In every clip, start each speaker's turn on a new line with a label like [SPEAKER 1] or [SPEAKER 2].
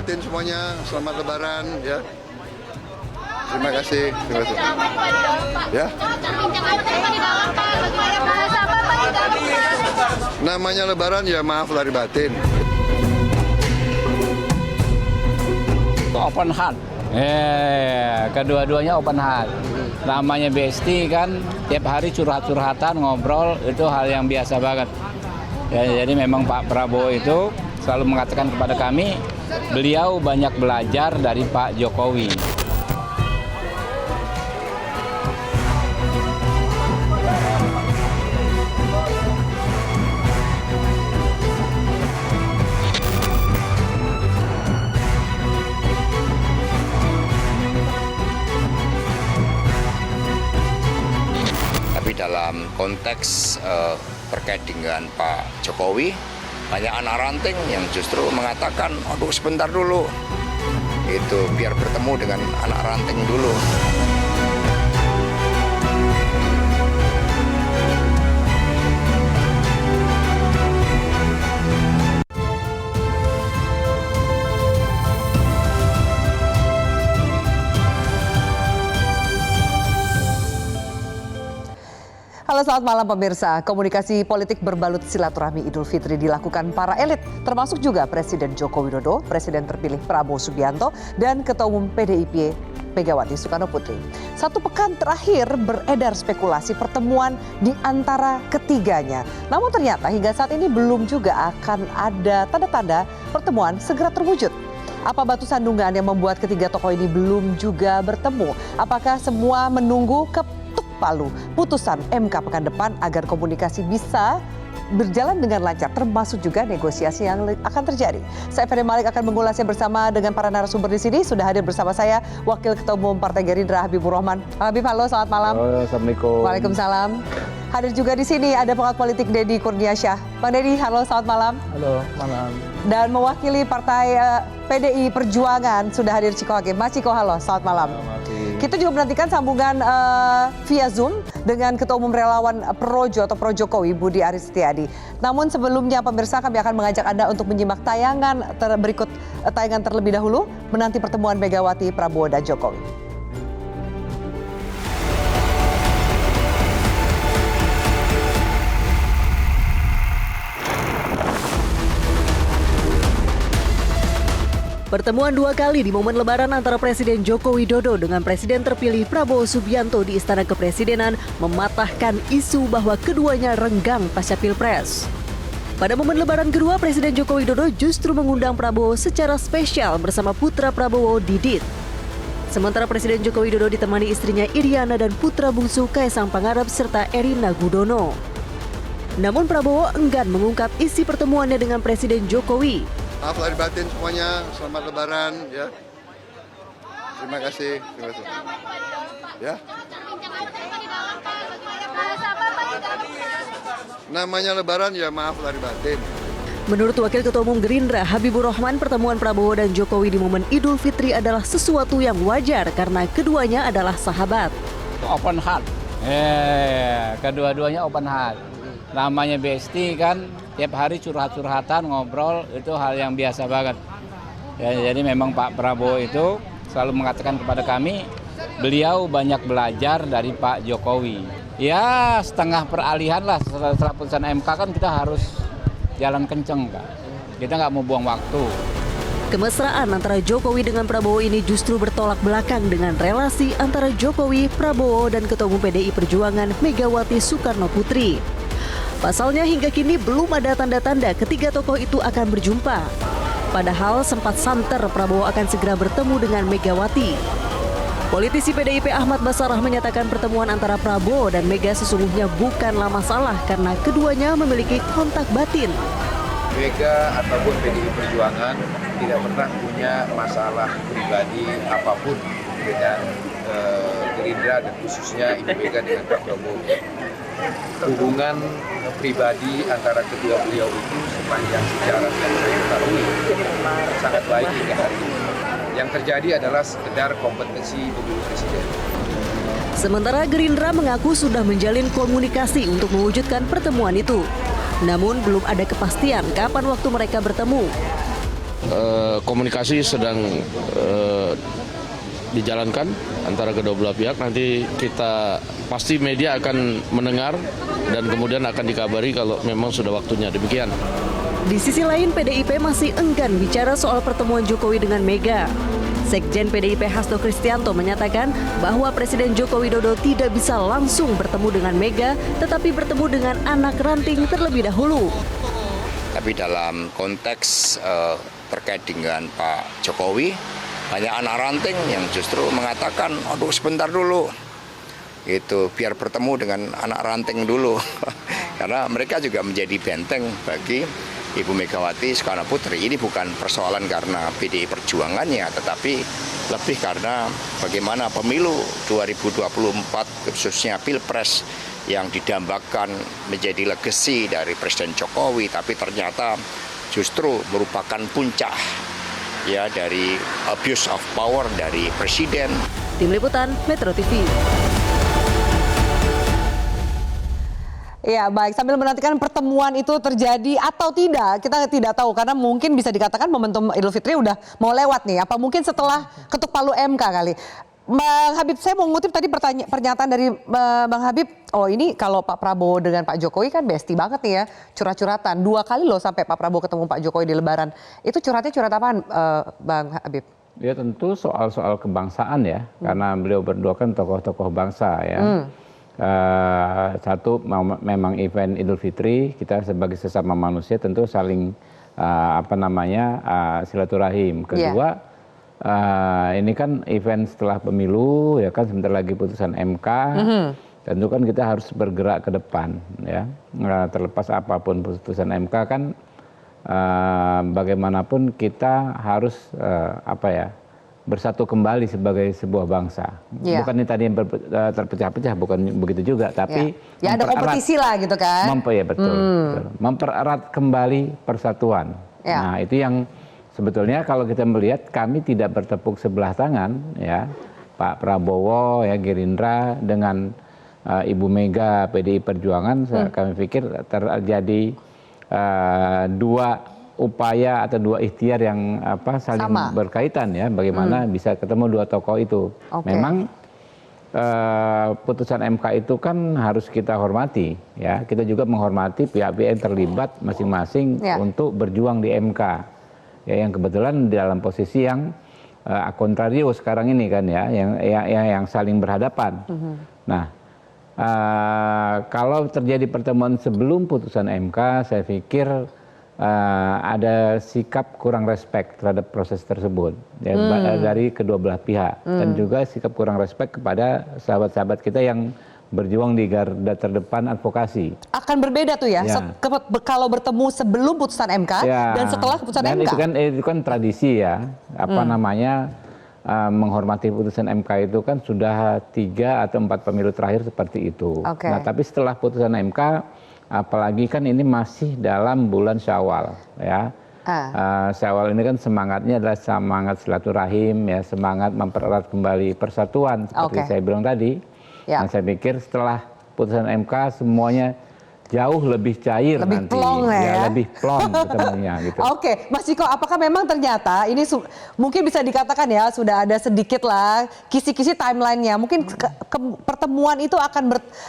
[SPEAKER 1] batin semuanya, selamat Lebaran ya. Terima kasih. Ya. Namanya Lebaran ya, maaf lahir batin.
[SPEAKER 2] Open heart. Kedua-duanya open heart. Namanya Besti kan tiap hari curhat-curhatan, ngobrol, itu hal yang biasa banget. Ya, jadi memang Pak Prabowo itu selalu mengatakan kepada kami, beliau banyak belajar dari Pak Jokowi.
[SPEAKER 3] Tapi dalam konteks terkait dengan Pak Jokowi, banyak anak ranting yang justru mengatakan, aduh sebentar dulu, itu biar bertemu dengan anak ranting dulu.
[SPEAKER 4] Halo, selamat malam pemirsa. Komunikasi politik berbalut silaturahmi Idul Fitri dilakukan para elit, termasuk juga Presiden Joko Widodo, Presiden terpilih Prabowo Subianto, dan Ketua Umum PDIP Megawati Soekarno Putri. Satu pekan terakhir beredar spekulasi pertemuan di antara ketiganya. Namun ternyata hingga saat ini belum juga akan ada tanda-tanda pertemuan segera terwujud. Apa batu sandungan yang membuat ketiga tokoh ini belum juga bertemu? Apakah semua menunggu ketuk palu putusan MK pekan depan agar komunikasi bisa berjalan dengan lancar, termasuk juga negosiasi yang akan terjadi? Saya Ferry Malik akan mengulasnya bersama dengan para narasumber di sini. Sudah hadir bersama saya Wakil Ketua Umum Partai Gerindra Habibur Rahman. Habib, halo, selamat malam.
[SPEAKER 2] Halo, Assalamualaikum.
[SPEAKER 4] Waalaikumsalam. Hadir juga di sini ada pengamat politik Deddy Kurniasyah. Bang Deddy, halo, selamat malam.
[SPEAKER 2] Halo, malam.
[SPEAKER 4] Dan mewakili Partai PDI Perjuangan sudah hadir Ciko Hakim. Mas Ciko, halo, selamat malam. Kita juga menantikan sambungan via Zoom dengan Ketua Umum Relawan Projo atau Pro Jokowi Budi Aris Setiadi. Namun sebelumnya pemirsa, kami akan mengajak Anda untuk menyimak tayangan berikut tayangan terlebih dahulu menanti pertemuan Megawati, Prabowo dan Jokowi. Pertemuan dua kali di momen Lebaran antara Presiden Joko Widodo dengan Presiden terpilih Prabowo Subianto di Istana Kepresidenan mematahkan isu bahwa keduanya renggang pasca Pilpres. Pada momen Lebaran kedua, Presiden Joko Widodo justru mengundang Prabowo secara spesial bersama putra Prabowo, Didit. Sementara Presiden Joko Widodo ditemani istrinya Iriana dan putra bungsu Kaisang Pangarep serta Erina Gudono. Namun Prabowo enggan mengungkap isi pertemuannya dengan Presiden Jokowi.
[SPEAKER 1] Maaf lahir batin semuanya, selamat Lebaran ya. Terima kasih. Ya. Namanya Lebaran ya, maaf lahir batin.
[SPEAKER 4] Menurut Wakil Ketua Umum Gerindra Habibur Rahman, pertemuan Prabowo dan Jokowi di momen Idul Fitri adalah sesuatu yang wajar karena keduanya adalah sahabat.
[SPEAKER 2] Open heart. Kedua-duanya open heart. Namanya Besti kan tiap hari curhat-curhatan, ngobrol, itu hal yang biasa banget. Ya, jadi memang Pak Prabowo itu selalu mengatakan kepada kami, beliau banyak belajar dari Pak Jokowi. Ya setengah peralihan lah setelah putusan MK kan kita harus jalan kenceng kan. Kita nggak mau buang waktu.
[SPEAKER 4] Kemesraan antara Jokowi dengan Prabowo ini justru bertolak belakang dengan relasi antara Jokowi, Prabowo, dan Ketua Umum PDI Perjuangan Megawati Soekarno Putri. Pasalnya hingga kini belum ada tanda-tanda ketiga tokoh itu akan berjumpa. Padahal sempat santer Prabowo akan segera bertemu dengan Megawati. Politisi PDIP Ahmad Basarah menyatakan pertemuan antara Prabowo dan Mega sesungguhnya bukanlah masalah karena keduanya memiliki kontak batin.
[SPEAKER 5] Mega ataupun PDI Perjuangan tidak pernah punya masalah pribadi apapun dengan Gerindra dan khususnya Ibu Mega dengan Pak Prabowo. Hubungan pribadi antara kedua beliau itu sepanjang sejarah yang saya ketahui sangat baik hingga hari ini. Yang terjadi adalah sekedar kompetensi pemilu presiden.
[SPEAKER 4] Sementara Gerindra mengaku sudah menjalin komunikasi untuk mewujudkan pertemuan itu. Namun belum ada kepastian kapan waktu mereka bertemu.
[SPEAKER 6] komunikasi sedang dijalankan antara kedua belah pihak. Nanti kita pasti media akan mendengar dan kemudian akan dikabari kalau memang sudah waktunya. Demikian.
[SPEAKER 7] Di sisi lain, PDIP masih enggan bicara soal pertemuan Jokowi dengan Mega. Sekjen PDIP Hasto Kristianto menyatakan bahwa Presiden Joko Widodo tidak bisa langsung bertemu dengan Mega, tetapi bertemu dengan anak ranting terlebih dahulu.
[SPEAKER 3] Tapi dalam konteks terkait dengan Pak Jokowi, banyak anak ranting yang justru mengatakan, aduh sebentar dulu, itu biar bertemu dengan anak ranting dulu. Karena mereka juga menjadi benteng bagi Ibu Megawati Soekarno Putri. Ini bukan persoalan karena PDI Perjuangannya, tetapi lebih karena bagaimana pemilu 2024, khususnya Pilpres, yang didambakan menjadi legasi dari Presiden Jokowi, tapi ternyata justru merupakan puncak ya dari abuse of power dari Presiden.
[SPEAKER 7] Tim Liputan Metro TV.
[SPEAKER 4] Ya baik, sambil menantikan pertemuan itu terjadi atau tidak, kita tidak tahu karena mungkin bisa dikatakan momentum Idul Fitri udah mau lewat nih. Apa mungkin setelah ketuk palu MK kali? Bang Habib, saya mau ngutip tadi pernyataan dari Bang Habib. Oh ini kalau Pak Prabowo dengan Pak Jokowi kan bestie banget nih ya, curhat-curhatan. 2 kali loh sampai Pak Prabowo ketemu Pak Jokowi di Lebaran. Itu curhat apaan Bang Habib?
[SPEAKER 2] Ya tentu soal-soal kebangsaan ya, karena beliau berdua kan tokoh-tokoh bangsa ya. Satu memang event Idul Fitri, kita sebagai sesama manusia tentu saling silaturahim. Kedua, ini kan event setelah pemilu ya kan, sebentar lagi putusan MK. Tentu kan kita harus bergerak ke depan ya. Terlepas apapun putusan MK kan, bagaimanapun kita harus bersatu kembali sebagai sebuah bangsa. Bukan ini tadi yang terpecah-pecah, bukan begitu juga, tapi
[SPEAKER 4] ya ada kompetisi lah gitu kan.
[SPEAKER 2] Betul. Mempererat kembali persatuan. Nah, itu yang sebetulnya kalau kita melihat, kami tidak bertepuk sebelah tangan ya. Pak Prabowo ya, Gerindra dengan Ibu Mega PDI Perjuangan, kami pikir terjadi dua upaya atau dua ikhtiar yang saling berkaitan ya, bagaimana bisa ketemu dua tokoh itu. Memang putusan MK itu kan harus kita hormati ya. Kita juga menghormati pihak-pihak yang terlibat masing-masing untuk berjuang di MK. Ya, yang kebetulan di dalam posisi yang kontrario sekarang ini kan ya, yang saling berhadapan. Nah, kalau terjadi pertemuan sebelum putusan MK, saya pikir ada sikap kurang respect terhadap proses tersebut ya, dari kedua belah pihak, dan juga sikap kurang respect kepada sahabat-sahabat kita yang berjuang di garda terdepan advokasi. Akan berbeda tuh ya, kalau bertemu sebelum putusan MK dan setelah putusan MK. Itu kan tradisi ya, menghormati putusan MK itu kan sudah 3 atau 4 pemilu terakhir seperti itu. Nah, tapi setelah putusan MK, apalagi kan ini masih dalam bulan Syawal ya. Syawal ini kan semangatnya adalah semangat silaturahim ya, semangat mempererat kembali persatuan seperti saya bilang tadi. Nah, saya pikir setelah putusan MK semuanya jauh lebih cair, lebih nanti plong lebih plong ketemunya gitu. Mas Ciko, apakah memang ternyata ini mungkin bisa dikatakan ya sudah ada sedikit lah kisi-kisi timelinenya, mungkin pertemuan itu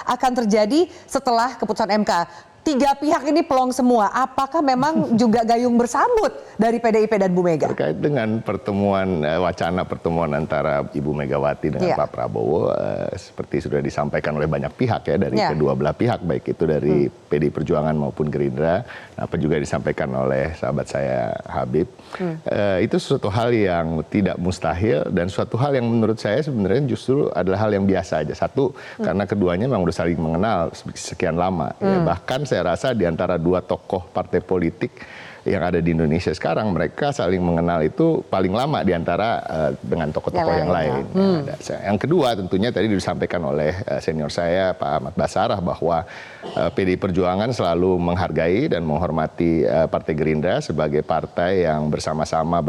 [SPEAKER 2] akan terjadi setelah keputusan MK. 3 pihak ini pelong semua. Apakah memang juga gayung bersambut dari PDIP dan Bu Mega? Terkait dengan pertemuan, wacana pertemuan antara Ibu Megawati dengan Pak Prabowo, seperti sudah disampaikan oleh banyak pihak ya, dari kedua belah pihak, baik itu dari PDI Perjuangan maupun Gerindra, apa juga disampaikan oleh sahabat saya Habib. Itu suatu hal yang tidak mustahil dan suatu hal yang menurut saya sebenarnya justru adalah hal yang biasa aja. Satu, karena keduanya memang udah saling mengenal sekian lama. Ya, bahkan saya rasa di antara 2 tokoh partai politik yang ada di Indonesia sekarang, mereka saling mengenal itu paling lama di antara dengan tokoh-tokoh yang lain. Yang kedua tentunya tadi disampaikan oleh senior saya Pak Ahmad Basarah bahwa PDI Perjuangan selalu menghargai dan menghormati Partai Gerindra sebagai partai yang bersama-sama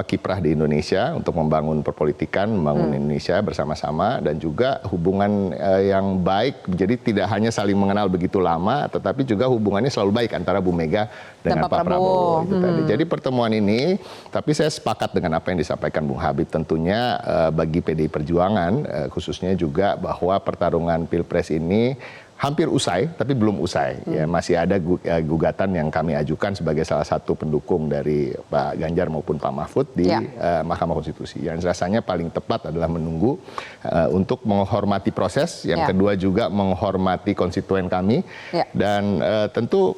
[SPEAKER 2] kiprah di Indonesia untuk membangun perpolitikan, membangun Indonesia bersama-sama, dan juga hubungan yang baik. Jadi tidak hanya saling mengenal begitu lama, tetapi juga hubungannya selalu baik antara Bu Mega dengan Pak
[SPEAKER 4] Prabowo.
[SPEAKER 8] Itu tadi. Jadi pertemuan ini, tapi saya sepakat dengan apa yang disampaikan Bung Habib. Tentunya bagi PDI Perjuangan, khususnya juga bahwa pertarungan Pilpres ini hampir usai, tapi belum usai. Ya, masih ada gugatan yang kami ajukan sebagai salah satu pendukung dari Pak Ganjar maupun Pak Mahfud di Mahkamah Konstitusi. Yang rasanya paling tepat adalah menunggu untuk menghormati proses. Yang kedua juga menghormati konstituen kami. Dan tentu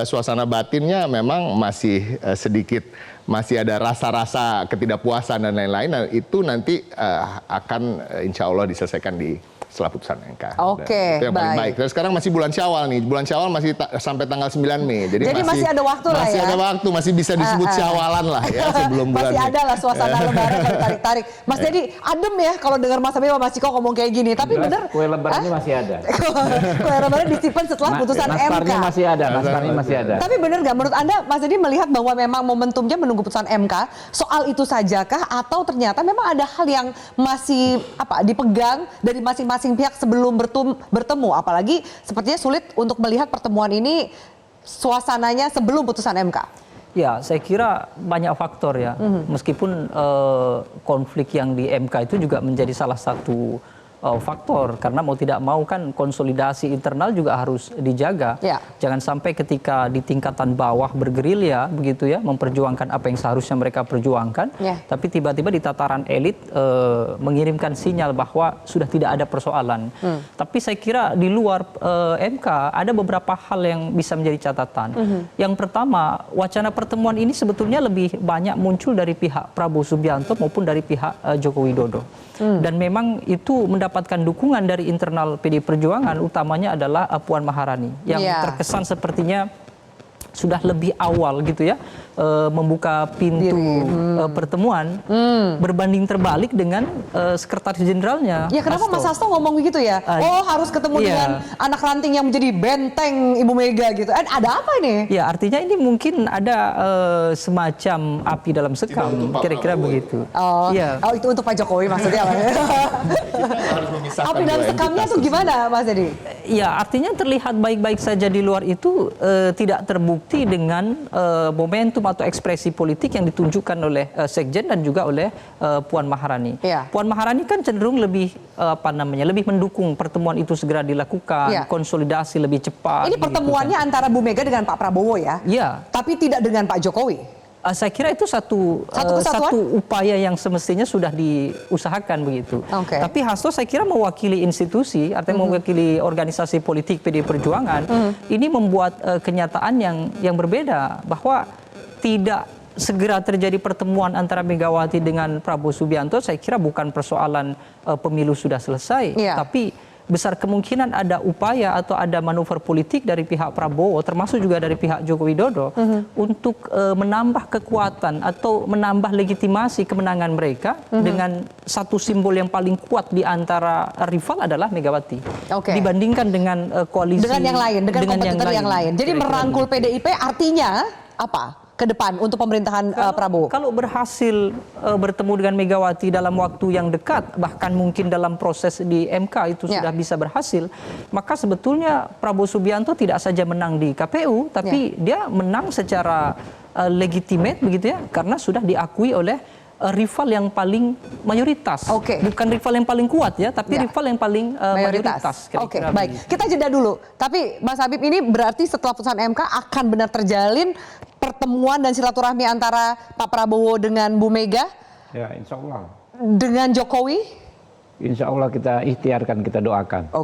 [SPEAKER 8] suasana batinnya memang masih sedikit, masih ada rasa-rasa ketidakpuasan dan lain-lain. Nah, itu nanti akan insya Allah diselesaikan setelah putusan MK.
[SPEAKER 4] Oke,
[SPEAKER 8] itu yang paling baik. Dan sekarang masih bulan Syawal nih. Bulan Syawal masih sampai tanggal 9 Mei. Jadi
[SPEAKER 4] masih ada waktu lah ya.
[SPEAKER 8] Masih ada waktu, masih bisa disebut Syawalan lah ya sebelum bulan
[SPEAKER 4] Masih ada lah suasana lebaran kalau tarik-tarik. Mas Dedi, adem ya kalau dengar Mas Habib sama Mas Ciko ngomong kayak gini. Tapi bener.
[SPEAKER 2] Kue lebarannya masih ada.
[SPEAKER 4] Kue lebaran disimpan setelah putusan MK.
[SPEAKER 2] Nastarnya masih ada, nastarnya masih ada.
[SPEAKER 4] Tapi bener nggak menurut Anda, Mas Dedi melihat bahwa memang momentumnya menunggu putusan MK, soal itu sajakah atau ternyata memang ada hal yang masih dipegang dari masing-masing pihak sebelum bertemu, apalagi sepertinya sulit untuk melihat pertemuan ini suasananya sebelum putusan MK.
[SPEAKER 9] Ya, saya kira banyak faktor ya. Meskipun konflik yang di MK itu juga menjadi salah satu faktor, karena mau tidak mau kan konsolidasi internal juga harus dijaga. Jangan sampai ketika di tingkatan bawah bergerilya begitu ya, memperjuangkan apa yang seharusnya mereka perjuangkan, tapi tiba-tiba di tataran elit mengirimkan sinyal bahwa sudah tidak ada persoalan. Tapi saya kira di luar MK ada beberapa hal yang bisa menjadi catatan. Yang pertama, wacana pertemuan ini sebetulnya lebih banyak muncul dari pihak Prabowo Subianto maupun dari pihak Joko Widodo. Dan memang itu mendapatkan dukungan dari internal PDI Perjuangan, utamanya adalah Puan Maharani yang terkesan sepertinya sudah lebih awal gitu ya membuka pintu pertemuan berbanding terbalik dengan sekretaris jenderalnya.
[SPEAKER 4] Ya kenapa Mas Hasto ngomong begitu ya? Harus ketemu dengan anak ranting yang menjadi benteng Ibu Mega gitu. Ada apa ini?
[SPEAKER 9] Ya artinya ini mungkin ada semacam api dalam sekam, kira-kira begitu.
[SPEAKER 4] Itu untuk Pak Jokowi maksudnya. Api dalam sekamnya tuh gimana Mas Dedi?
[SPEAKER 9] Ya artinya terlihat baik-baik saja di luar itu tidak terbukti dengan momentum atau ekspresi politik yang ditunjukkan oleh Sekjen dan juga oleh Puan Maharani. Puan Maharani kan cenderung lebih lebih mendukung pertemuan itu segera dilakukan, konsolidasi lebih cepat.
[SPEAKER 4] Ini pertemuannya antara Bu Mega dengan Pak Prabowo ya? Iya. Tapi tidak dengan Pak Jokowi.
[SPEAKER 9] Saya kira itu satu upaya yang semestinya sudah diusahakan begitu. Tapi Hasto saya kira mewakili institusi, artinya mewakili organisasi politik PDI Perjuangan, ini membuat kenyataan yang berbeda, bahwa tidak segera terjadi pertemuan antara Megawati dengan Prabowo Subianto. Saya kira bukan persoalan pemilu sudah selesai, tapi besar kemungkinan ada upaya atau ada manuver politik dari pihak Prabowo, termasuk juga dari pihak Joko Widodo, untuk menambah kekuatan atau menambah legitimasi kemenangan mereka dengan satu simbol yang paling kuat di antara rival adalah Megawati. Dibandingkan dengan koalisi dengan yang lain, dengan kompetitor yang lain.
[SPEAKER 4] Jadi merangkul PDIP artinya apa ke depan untuk pemerintahan Prabowo?
[SPEAKER 9] Kalau berhasil bertemu dengan Megawati dalam waktu yang dekat, bahkan mungkin dalam proses di MK itu sudah bisa berhasil, maka sebetulnya Prabowo Subianto tidak saja menang di KPU, tapi dia menang secara legitimate begitu ya, karena sudah diakui oleh rival yang paling mayoritas. Bukan rival yang paling kuat ya, tapi rival yang paling mayoritas.
[SPEAKER 4] Baik. Kita jeda dulu. Tapi Mas Habib, ini berarti setelah putusan MK akan benar terjalin pertemuan dan silaturahmi antara Pak Prabowo dengan Bu Mega?
[SPEAKER 2] Ya, insya Allah.
[SPEAKER 4] Dengan Jokowi?
[SPEAKER 2] Insya Allah kita ikhtiarkan, kita doakan.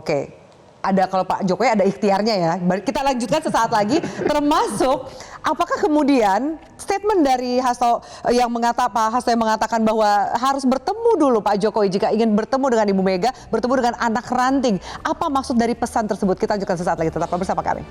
[SPEAKER 4] Ada kalau Pak Jokowi ada ikhtiarnya ya. Kita lanjutkan sesaat lagi, termasuk apakah kemudian statement dari Hasto yang mengatakan bahwa harus bertemu dulu Pak Jokowi jika ingin bertemu dengan Ibu Mega, bertemu dengan anak ranting. Apa maksud dari pesan tersebut? Kita lanjutkan sesaat lagi, tetap bersama kami.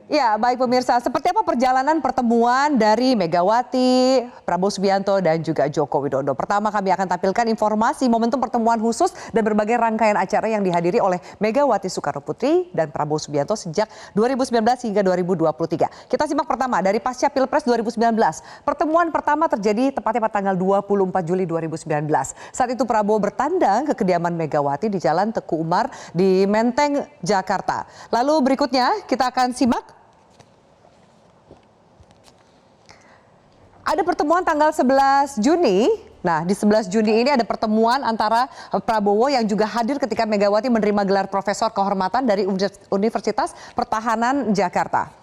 [SPEAKER 4] Ya, Ya, baik pemirsa, seperti apa perjalanan pertemuan dari Megawati, Prabowo Subianto, dan juga Joko Widodo? Pertama, kami akan tampilkan informasi momentum pertemuan khusus dan berbagai rangkaian acara yang dihadiri oleh Megawati Soekarnoputri dan Prabowo Subianto sejak 2019 hingga 2023. Kita simak pertama dari pasca Pilpres 2019. Pertemuan pertama terjadi tepatnya pada tanggal 24 Juli 2019. Saat itu Prabowo bertandang ke kediaman Megawati di Jalan Teguh Umar di Menteng, Jakarta. Lalu berikutnya kita akan simak. Ada pertemuan tanggal 11 Juni. Nah, di 11 Juni ini ada pertemuan antara Prabowo yang juga hadir ketika Megawati menerima gelar Profesor Kehormatan dari Universitas Pertahanan Jakarta.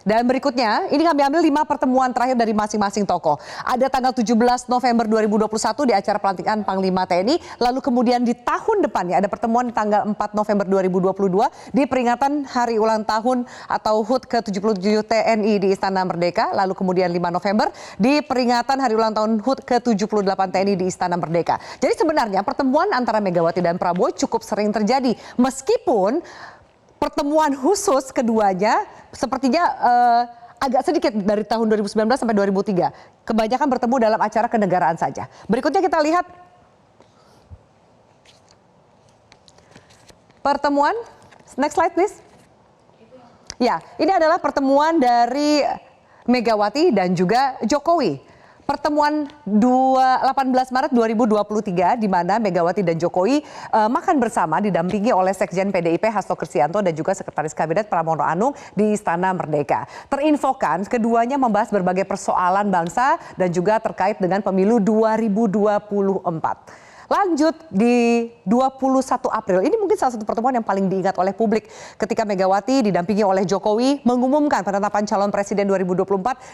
[SPEAKER 4] Dan berikutnya, ini kami ambil 5 pertemuan terakhir dari masing-masing tokoh. Ada tanggal 17 November 2021 di acara pelantikan Panglima TNI. Lalu kemudian di tahun depannya ada pertemuan di tanggal 4 November 2022 di peringatan hari ulang tahun atau HUT ke-77 TNI di Istana Merdeka. Lalu kemudian 5 November di peringatan hari ulang tahun HUT ke-78 TNI di Istana Merdeka. Jadi sebenarnya pertemuan antara Megawati dan Prabowo cukup sering terjadi. Meskipun pertemuan khusus keduanya sepertinya agak sedikit dari tahun 2019 sampai 2003. Kebanyakan bertemu dalam acara kenegaraan saja. Berikutnya kita lihat pertemuan. Next slide please. Ya, ini adalah pertemuan dari Megawati dan juga Jokowi. Pertemuan 18 Maret 2023 di mana Megawati dan Jokowi makan bersama didampingi oleh Sekjen PDIP Hasto Kristianto dan juga Sekretaris Kabinet Pramono Anung di Istana Merdeka. Terinfokan keduanya membahas berbagai persoalan bangsa dan juga terkait dengan pemilu 2024. Lanjut di 21 April, ini mungkin salah satu pertemuan yang paling diingat oleh publik ketika Megawati didampingi oleh Jokowi mengumumkan penetapan calon presiden 2024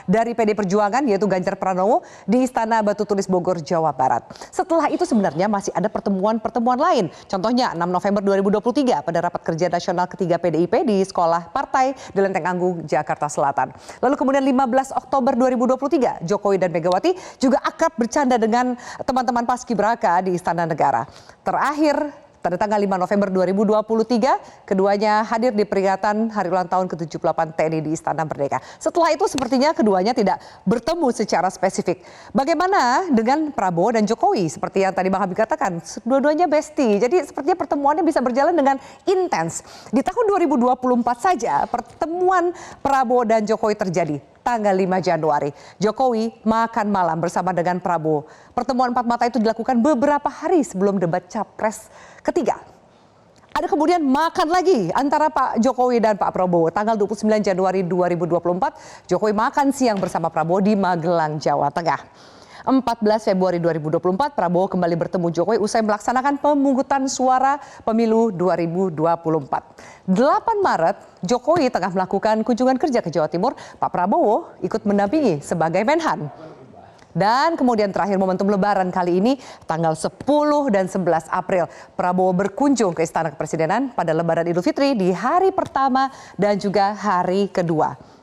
[SPEAKER 4] dari PD Perjuangan yaitu Ganjar Pranowo di Istana Batu Tulis Bogor, Jawa Barat. Setelah itu sebenarnya masih ada pertemuan-pertemuan lain. Contohnya 6 November 2023 pada rapat kerja nasional ketiga PDIP di Sekolah Partai di Lenteng Agung, Jakarta Selatan. Lalu kemudian 15 Oktober 2023, Jokowi dan Megawati juga akrab bercanda dengan teman-teman Paskibraka di Istana Negara. Terakhir pada tanggal 5 November 2023, keduanya hadir di peringatan Hari Ulang Tahun ke-78 TNI di Istana Merdeka. Setelah itu sepertinya keduanya tidak bertemu secara spesifik. Bagaimana dengan Prabowo dan Jokowi? Seperti yang tadi Bang Habib katakan, dua-duanya bestie. Jadi sepertinya pertemuannya bisa berjalan dengan intens. Di tahun 2024 saja pertemuan Prabowo dan Jokowi terjadi. Tanggal 5 Januari, Jokowi makan malam bersama dengan Prabowo. Pertemuan empat mata itu dilakukan beberapa hari sebelum debat Capres ketiga. Ada kemudian makan lagi antara Pak Jokowi dan Pak Prabowo. Tanggal 29 Januari 2024, Jokowi makan siang bersama Prabowo di Magelang, Jawa Tengah. 14 Februari 2024, Prabowo kembali bertemu Jokowi usai melaksanakan pemungutan suara pemilu 2024. 8 Maret, Jokowi tengah melakukan kunjungan kerja ke Jawa Timur, Pak Prabowo ikut mendampingi sebagai Menhan. Dan kemudian terakhir momentum Lebaran kali ini, tanggal 10 dan 11 April, Prabowo berkunjung ke Istana Kepresidenan pada Lebaran Idul Fitri di hari pertama dan juga hari kedua.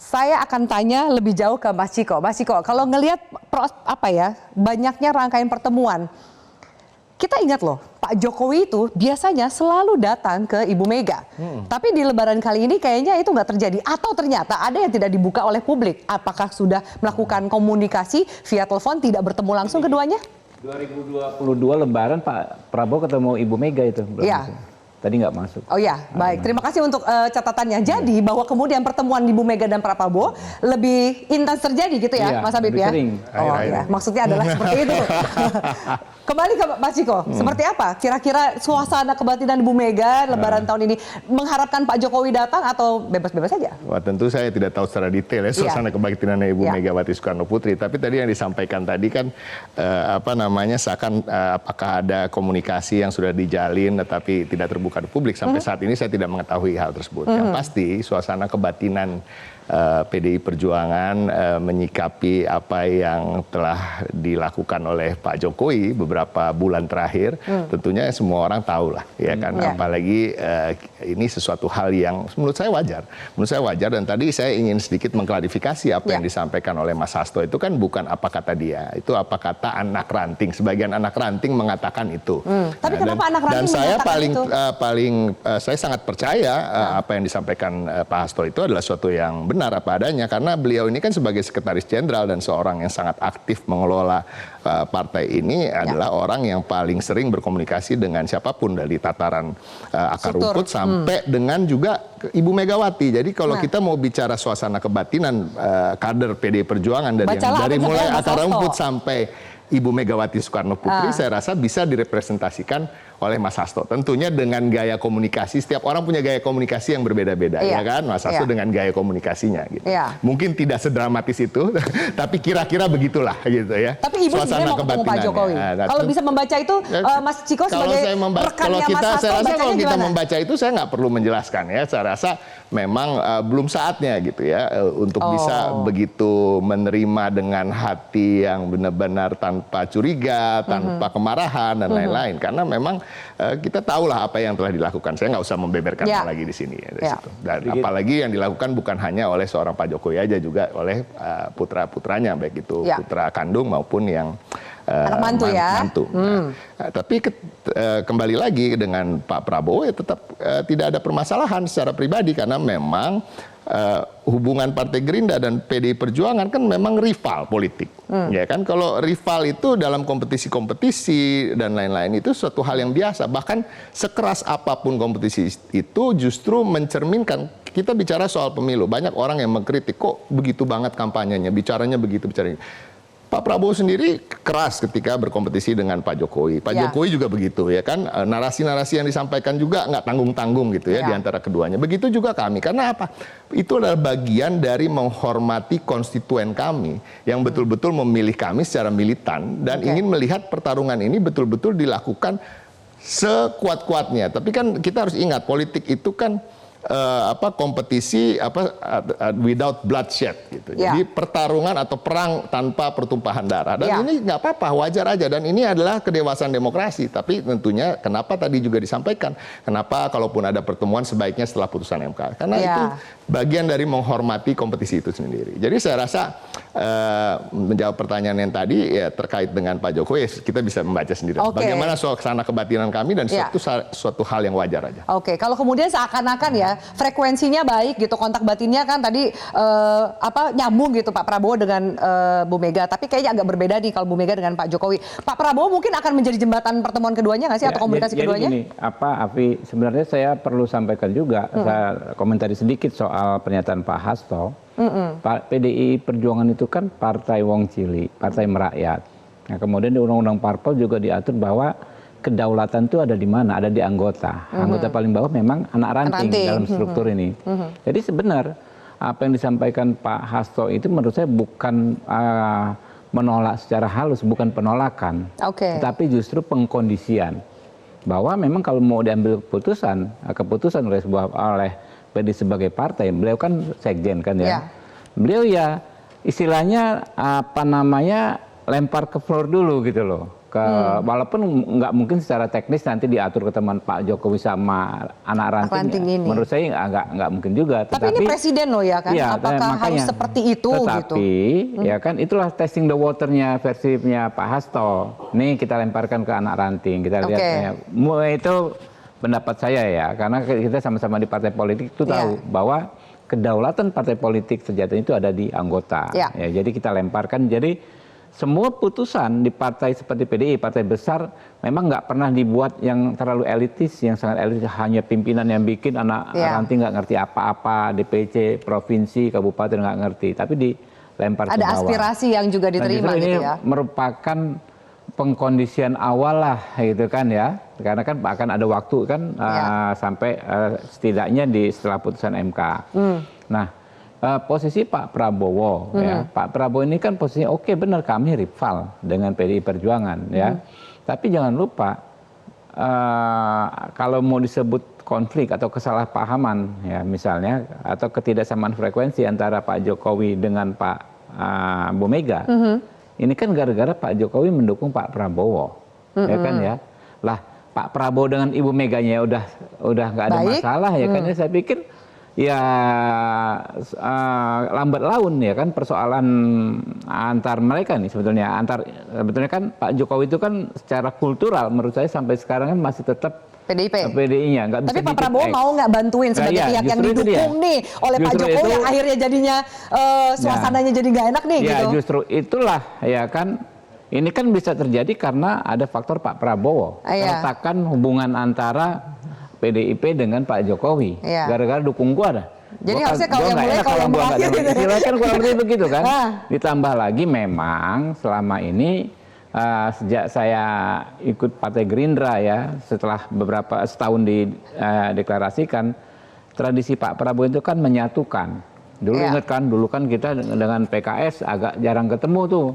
[SPEAKER 4] Saya akan tanya lebih jauh ke Mas Ciko. Mas Ciko, kalau ngelihat banyaknya rangkaian pertemuan, kita ingat loh, Pak Jokowi itu biasanya selalu datang ke Ibu Mega. Tapi di Lebaran kali ini kayaknya itu nggak terjadi. Atau ternyata ada yang tidak dibuka oleh publik. Apakah sudah melakukan komunikasi via telepon, tidak bertemu langsung keduanya?
[SPEAKER 2] 2022 Lebaran Pak Prabowo ketemu Ibu Mega itu.
[SPEAKER 4] Iya.
[SPEAKER 2] Tadi nggak masuk.
[SPEAKER 4] Oh ya, baik. Terima kasih untuk catatannya. Jadi bahwa kemudian pertemuan Ibu Mega dan Pak Prabowo lebih intens terjadi gitu ya,
[SPEAKER 2] Iya,
[SPEAKER 4] Mas Habib
[SPEAKER 2] lebih
[SPEAKER 4] ya?
[SPEAKER 2] sering.
[SPEAKER 4] Oh ya, maksudnya adalah seperti itu. Kembali ke Mas Ciko, seperti apa kira-kira suasana kebatinan Ibu Mega Lebaran tahun ini? Mengharapkan Pak Jokowi datang atau bebas-bebas saja?
[SPEAKER 8] Wah, tentu saya tidak tahu secara detail ya suasana kebatinan Ibu Megawati Soekarno Putri. Tapi tadi yang disampaikan tadi kan seakan apakah ada komunikasi yang sudah dijalin tetapi tidak terbuka di publik. Sampai saat ini saya tidak mengetahui hal tersebut. Yang pasti suasana kebatinan PDI Perjuangan menyikapi apa yang telah dilakukan oleh Pak Jokowi beberapa bulan terakhir, tentunya semua orang tahu lah, ya kan. Apalagi ini sesuatu hal yang menurut saya wajar, dan tadi saya ingin sedikit mengklarifikasi apa yang disampaikan oleh Mas Hasto itu kan bukan apa kata dia, itu apa kata anak ranting. Sebagian anak ranting mengatakan itu.
[SPEAKER 4] Tapi kenapa anak ranting
[SPEAKER 8] dan saya
[SPEAKER 4] mengatakan
[SPEAKER 8] saya sangat percaya apa yang disampaikan Pak Hasto itu adalah suatu yang benar apa adanya, karena beliau ini kan sebagai sekretaris jenderal dan seorang yang sangat aktif mengelola partai ini adalah orang yang paling sering berkomunikasi dengan siapapun dari tataran akar rumput sampai dengan juga Ibu Megawati. Jadi kalau kita mau bicara suasana kebatinan kader PDI Perjuangan dari mulai akar rumput sampai Ibu Megawati Soekarno Putri, saya rasa bisa direpresentasikan oleh Mas Hasto. Tentunya dengan gaya komunikasi, setiap orang punya gaya komunikasi yang berbeda-beda, ya kan? Mas Hasto dengan gaya komunikasinya gitu. Mungkin tidak sedramatis itu, tapi kira-kira begitulah gitu ya.
[SPEAKER 4] Tapi Ibu sebenarnya mau ketemu Pak Jokowi. Kalau bisa membaca itu, Mas Ciko sebagai rekannya Mas Hasto,
[SPEAKER 8] saya rasa kalau kita
[SPEAKER 4] gimana?
[SPEAKER 8] membaca itu saya nggak perlu menjelaskan ya. Saya rasa memang belum saatnya gitu ya untuk bisa begitu menerima dengan hati yang benar-benar tanpa curiga, tanpa kemarahan dan lain-lain. Karena memang kita tahulah apa yang telah dilakukan. Saya nggak usah membeberkan lagi di sini ya, dari situ. Dan apalagi yang dilakukan bukan hanya oleh seorang Pak Jokowi aja, juga oleh putra-putranya, baik itu putra kandung maupun yang mantu. Tapi kembali lagi dengan Pak Prabowo ya tetap tidak ada permasalahan secara pribadi, karena memang hubungan Partai Gerindra dan PDI Perjuangan kan memang rival politik, ya kan. Kalau rival itu dalam kompetisi-kompetisi dan lain-lain itu suatu hal yang biasa. Bahkan sekeras apapun kompetisi itu justru mencerminkan, kita bicara soal pemilu, banyak orang yang mengkritik kok begitu banget kampanyenya, bicaranya begitu. Pak Prabowo sendiri keras ketika berkompetisi dengan Pak Jokowi. Pak Jokowi juga begitu, ya kan. Narasi-narasi yang disampaikan juga nggak tanggung-tanggung gitu ya di antara keduanya. Begitu juga kami. Karena apa? Itu adalah bagian dari menghormati konstituen kami yang betul-betul memilih kami secara militan dan ingin melihat pertarungan ini betul-betul dilakukan sekuat-kuatnya. Tapi kan kita harus ingat, politik itu kan kompetisi without bloodshed gitu. Jadi pertarungan atau perang tanpa pertumpahan darah. Dan ini nggak apa-apa, wajar aja. Dan ini adalah kedewasaan demokrasi. Tapi tentunya kenapa tadi juga disampaikan, kenapa kalaupun ada pertemuan sebaiknya setelah putusan MK. Karena itu bagian dari menghormati kompetisi itu sendiri. Jadi saya rasa menjawab pertanyaan yang tadi ya terkait dengan Pak Jokowi, kita bisa membaca sendiri. Bagaimana suasana kebatinan kami dan suatu hal yang wajar aja.
[SPEAKER 4] Kalau kemudian seakan-akan ya frekuensinya baik gitu, kontak batinnya kan tadi nyambung gitu Pak Prabowo dengan Bu Mega, tapi kayaknya agak berbeda nih kalau Bu Mega dengan Pak Jokowi. Pak Prabowo mungkin akan menjadi jembatan pertemuan keduanya nggak sih, atau komunikasi keduanya?
[SPEAKER 2] Jadi gini, Afi, sebenarnya saya perlu sampaikan juga, saya komentari sedikit soal pernyataan Pak Hasto. PDI Perjuangan itu kan partai wong cili, partai merakyat. Nah, kemudian di Undang-Undang Parpol juga diatur bahwa kedaulatan itu ada di mana? Ada di anggota. Anggota paling bawah memang anak ranting dalam struktur ini. Jadi sebenarnya apa yang disampaikan Pak Hasto itu menurut saya bukan menolak secara halus, bukan penolakan, tetapi justru pengkondisian bahwa memang kalau mau diambil keputusan oleh PDI sebagai partai, beliau kan sekjen kan ya, beliau ya istilahnya lempar ke floor dulu gitu loh. Walaupun nggak mungkin secara teknis nanti diatur ketemuan Pak Jokowi sama anak ranting ini. Menurut saya nggak mungkin juga.
[SPEAKER 4] Tapi ini presiden loh ya kan, apakah harus seperti itu?
[SPEAKER 2] Tetapi ya kan itulah testing the waternya versinya Pak Hasto. Nih kita lemparkan ke anak ranting, kita lihat itu pendapat saya ya, karena kita sama-sama di partai politik itu tahu bahwa kedaulatan partai politik sejatinya itu ada di anggota. Ya, jadi kita lemparkan. Jadi semua putusan di partai seperti PDI, partai besar, memang nggak pernah dibuat yang terlalu elitis, yang sangat elitis, hanya pimpinan yang bikin, anak ranting nggak ngerti apa-apa, DPC, provinsi, kabupaten nggak ngerti, tapi dilempar ke bawah.
[SPEAKER 4] Ada aspirasi yang juga diterima gitu ya.
[SPEAKER 2] Ini merupakan pengkondisian awal lah gitu kan ya, karena kan akan ada waktu kan sampai setidaknya setelah putusan MK. Nah, posisi Pak Prabowo ya, Pak Prabowo ini kan posisinya benar, kami rival dengan PDI Perjuangan ya, tapi jangan lupa kalau mau disebut konflik atau kesalahpahaman ya misalnya atau ketidaksamaan frekuensi antara Pak Jokowi dengan Pak Bu Mega, ini kan gara-gara Pak Jokowi mendukung Pak Prabowo, ya kan ya. Lah Pak Prabowo dengan Ibu Meganya udah nggak ada masalah ya kan ya. Saya pikir ya lambat laun ya kan persoalan antar mereka nih sebetulnya kan Pak Jokowi itu kan secara kultural menurut saya sampai sekarang kan masih tetap PDI-nya nggak bisa.
[SPEAKER 4] Tapi Pak Prabowo mau nggak bantuin sebagai pihak yang didukung nih oleh Pak Jokowi yang akhirnya jadinya suasananya jadi nggak enak nih
[SPEAKER 2] ya,
[SPEAKER 4] gitu.
[SPEAKER 2] Justru itulah ya kan ini kan bisa terjadi karena ada faktor Pak Prabowo meretakan hubungan antara PDIP dengan Pak Jokowi, gara-gara dukung gua dah.
[SPEAKER 4] Jadi harusnya kalau yang mulai kalau yang berakhir gitu.
[SPEAKER 2] Silakan kurang lebih begitu kan. Ditambah lagi memang selama ini sejak saya ikut Partai Gerindra ya, setelah setahun dideklarasikan, tradisi Pak Prabowo itu kan menyatukan. Dulu ingat kan, dulu kan kita dengan PKS agak jarang ketemu tuh.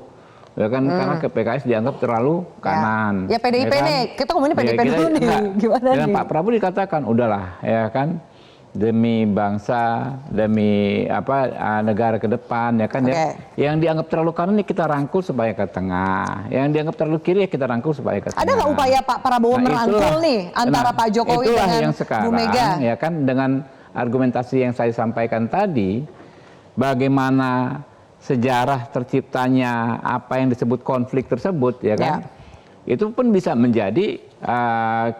[SPEAKER 2] Ya kan karena ke PKS dianggap terlalu kanan.
[SPEAKER 4] Ya PDIP ya kan? Nih, kita ngomongin PDIP dulu nih. Gimana
[SPEAKER 2] dengan
[SPEAKER 4] nih?
[SPEAKER 2] Pak Prabowo dikatakan udahlah ya kan demi bangsa, demi negara ke depan ya kan ya. Yang dianggap terlalu kanan nih kita rangkul supaya ke tengah. Yang dianggap terlalu kiri ya kita rangkul supaya ke tengah.
[SPEAKER 4] Ada nggak upaya Pak Prabowo merangkul nih antara Pak Jokowi dengan Bu Mega?
[SPEAKER 2] Ya kan dengan argumentasi yang saya sampaikan tadi, bagaimana sejarah terciptanya apa yang disebut konflik tersebut ya kan, itu pun bisa menjadi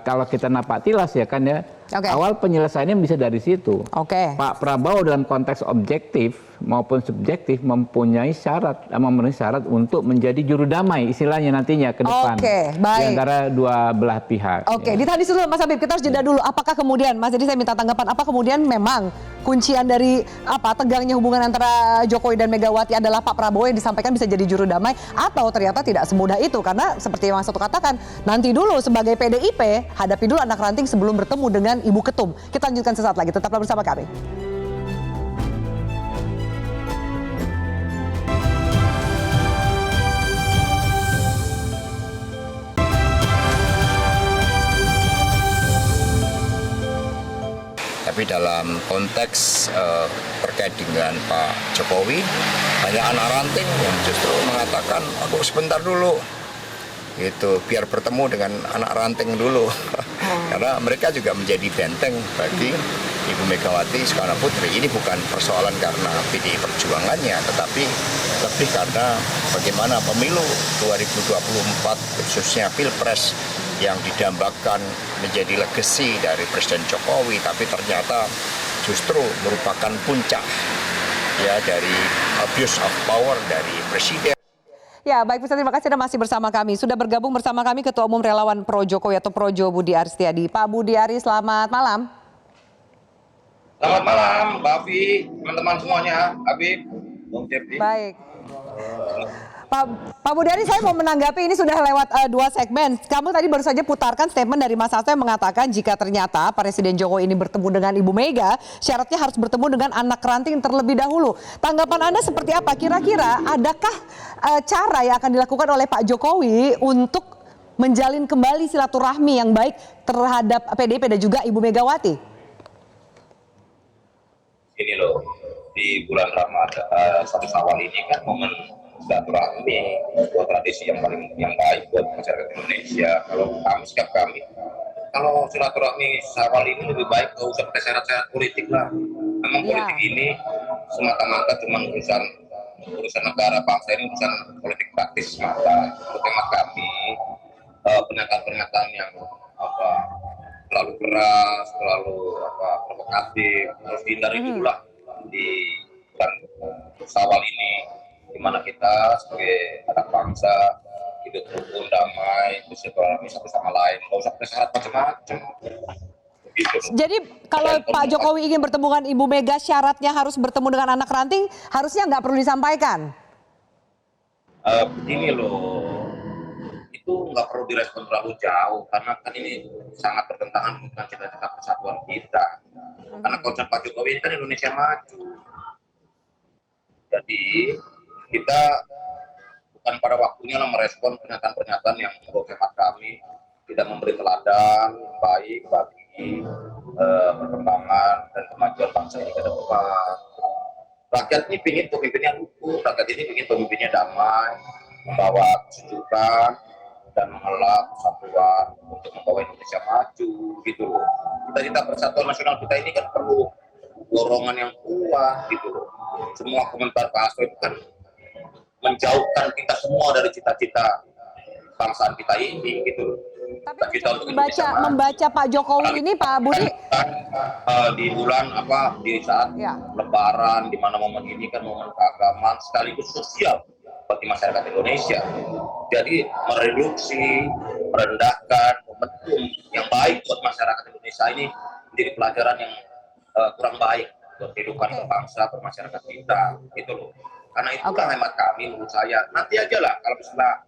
[SPEAKER 2] kalau kita napak tilas ya kan ya, awal penyelesaiannya bisa dari situ. Pak Prabowo dalam konteks objektif maupun subjektif memenuhi syarat untuk menjadi juru damai istilahnya nantinya ke depan di antara dua belah pihak.
[SPEAKER 4] Ditahan dulu Mas Habib, kita harus jeda dulu. Apakah kemudian, Mas, jadi saya minta tanggapan, apa kemudian memang kuncian dari tegangnya hubungan antara Jokowi dan Megawati adalah Pak Prabowo yang disampaikan bisa jadi juru damai, atau ternyata tidak semudah itu? Karena seperti yang Mas Soto katakan, nanti dulu sebagai PDIP hadapi dulu anak ranting sebelum bertemu dengan Ibu Ketum. Kita lanjutkan sesaat lagi, tetaplah bersama kami.
[SPEAKER 3] Tapi dalam konteks terkait dengan Pak Jokowi, banyak anak ranting yang justru mengatakan, aduh sebentar dulu, gitu, biar bertemu dengan anak ranting dulu. Karena mereka juga menjadi benteng bagi Ibu Megawati Soekarno Putri. Ini bukan persoalan karena PDI Perjuangannya, tetapi lebih karena bagaimana pemilu 2024, khususnya Pilpres, yang didambakan menjadi legasi dari Presiden Jokowi, tapi ternyata justru merupakan puncak ya dari abuse of power dari Presiden.
[SPEAKER 4] Ya, baik, Ustaz, terima kasih Anda masih bersama kami. Sudah bergabung bersama kami Ketua Umum Relawan Pro Jokowi atau Projo Budi Aris Setiadi. Pak Budi Aris, selamat malam.
[SPEAKER 5] Selamat malam, Mbak Afi, teman-teman semuanya, Habib, Bung Jepri.
[SPEAKER 4] Baik. Pak Budi Aris, saya mau menanggapi ini sudah lewat 2 segmen. Kamu tadi baru saja putarkan statement dari Mas Hasto yang mengatakan jika ternyata Presiden Jokowi ini bertemu dengan Ibu Mega, syaratnya harus bertemu dengan anak ranting terlebih dahulu. Tanggapan Anda seperti apa? Kira-kira adakah cara yang akan dilakukan oleh Pak Jokowi untuk menjalin kembali silaturahmi yang baik terhadap PDIP dan juga Ibu Megawati?
[SPEAKER 5] Ini loh, di bulan Ramadan, 1 Syawal ini kan momen silaturahmi, buat tradisi yang baik buat masyarakat Indonesia. Sikap kami, kalau silaturahmi Syawal ini lebih baik gak usah pakai syarat-syarat politik lah. Memang politik ini semata-mata cuma urusan negara bangsa, ini urusan politik praktis semata. Untuk hemat kami, pernyataan-pernyataan yang terlalu keras, terlalu provokatif, harus dihindari dulu lah di bulan Syawal ini, di mana kita sebagai anak bangsa hidup rukun, damai, bersilaturahmi satu sama lain, nggak usah pakai syarat macam-macam.
[SPEAKER 4] Jadi kalau Pak Jokowi ingin bertemu dengan Ibu Mega, syaratnya harus bertemu dengan anak ranting, harusnya nggak perlu disampaikan.
[SPEAKER 5] Begini loh, itu nggak perlu direspon terlalu jauh, karena kan ini sangat bertentangan dengan cita-cita persatuan kita. Karena konsep Pak Jokowi kan Indonesia maju. Jadi kita bukan pada waktunya lah merespon pernyataan-pernyataan yang menurut hemat kami tidak memberi teladan baik bagi perkembangan dan kemajuan bangsa ini ke depan. Rakyat ini ingin pemimpinnya hukum, rakyat ini ingin pemimpinnya damai, membawa kesejukan dan mengelola persatuan untuk membawa Indonesia maju gitu. Cita-cita persatuan nasional kita ini kan perlu dorongan yang kuat gitu. Semua komentar Pak Hasto itu kan menjauhkan kita semua dari cita-cita bangsaan kita ini gitu.
[SPEAKER 4] Tapi membaca Pak Jokowi ini, Pak Budi,
[SPEAKER 5] di bulan di saat Lebaran, di mana momen ini kan momen keagamaan sekaligus sosial bagi masyarakat Indonesia. Jadi mereduksi, merendahkan momentum yang baik buat masyarakat Indonesia ini menjadi pelajaran yang kurang baik buat kehidupan berbangsa, bermasyarakat kita, gitu loh. Karena itu kan hemat kami, menurut saya. Nanti aja lah kalau misalnya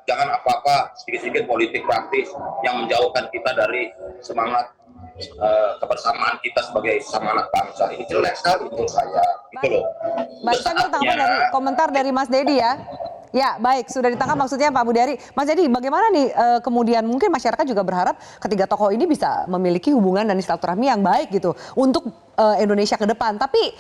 [SPEAKER 5] jangan apa-apa sedikit-sedikit politik praktis yang menjauhkan kita dari semangat kebersamaan kita sebagai semangat bangsa. Ini jelek sekali menurut saya, gitu loh.
[SPEAKER 4] Baik, saya mau tanggapan dari komentar dari Mas Dedi ya. Ya, baik, sudah ditangkap maksudnya Pak Budari. Mas Dedi, bagaimana nih kemudian mungkin masyarakat juga berharap ketiga tokoh ini bisa memiliki hubungan dan silaturahmi yang baik gitu untuk Indonesia ke depan. Tapi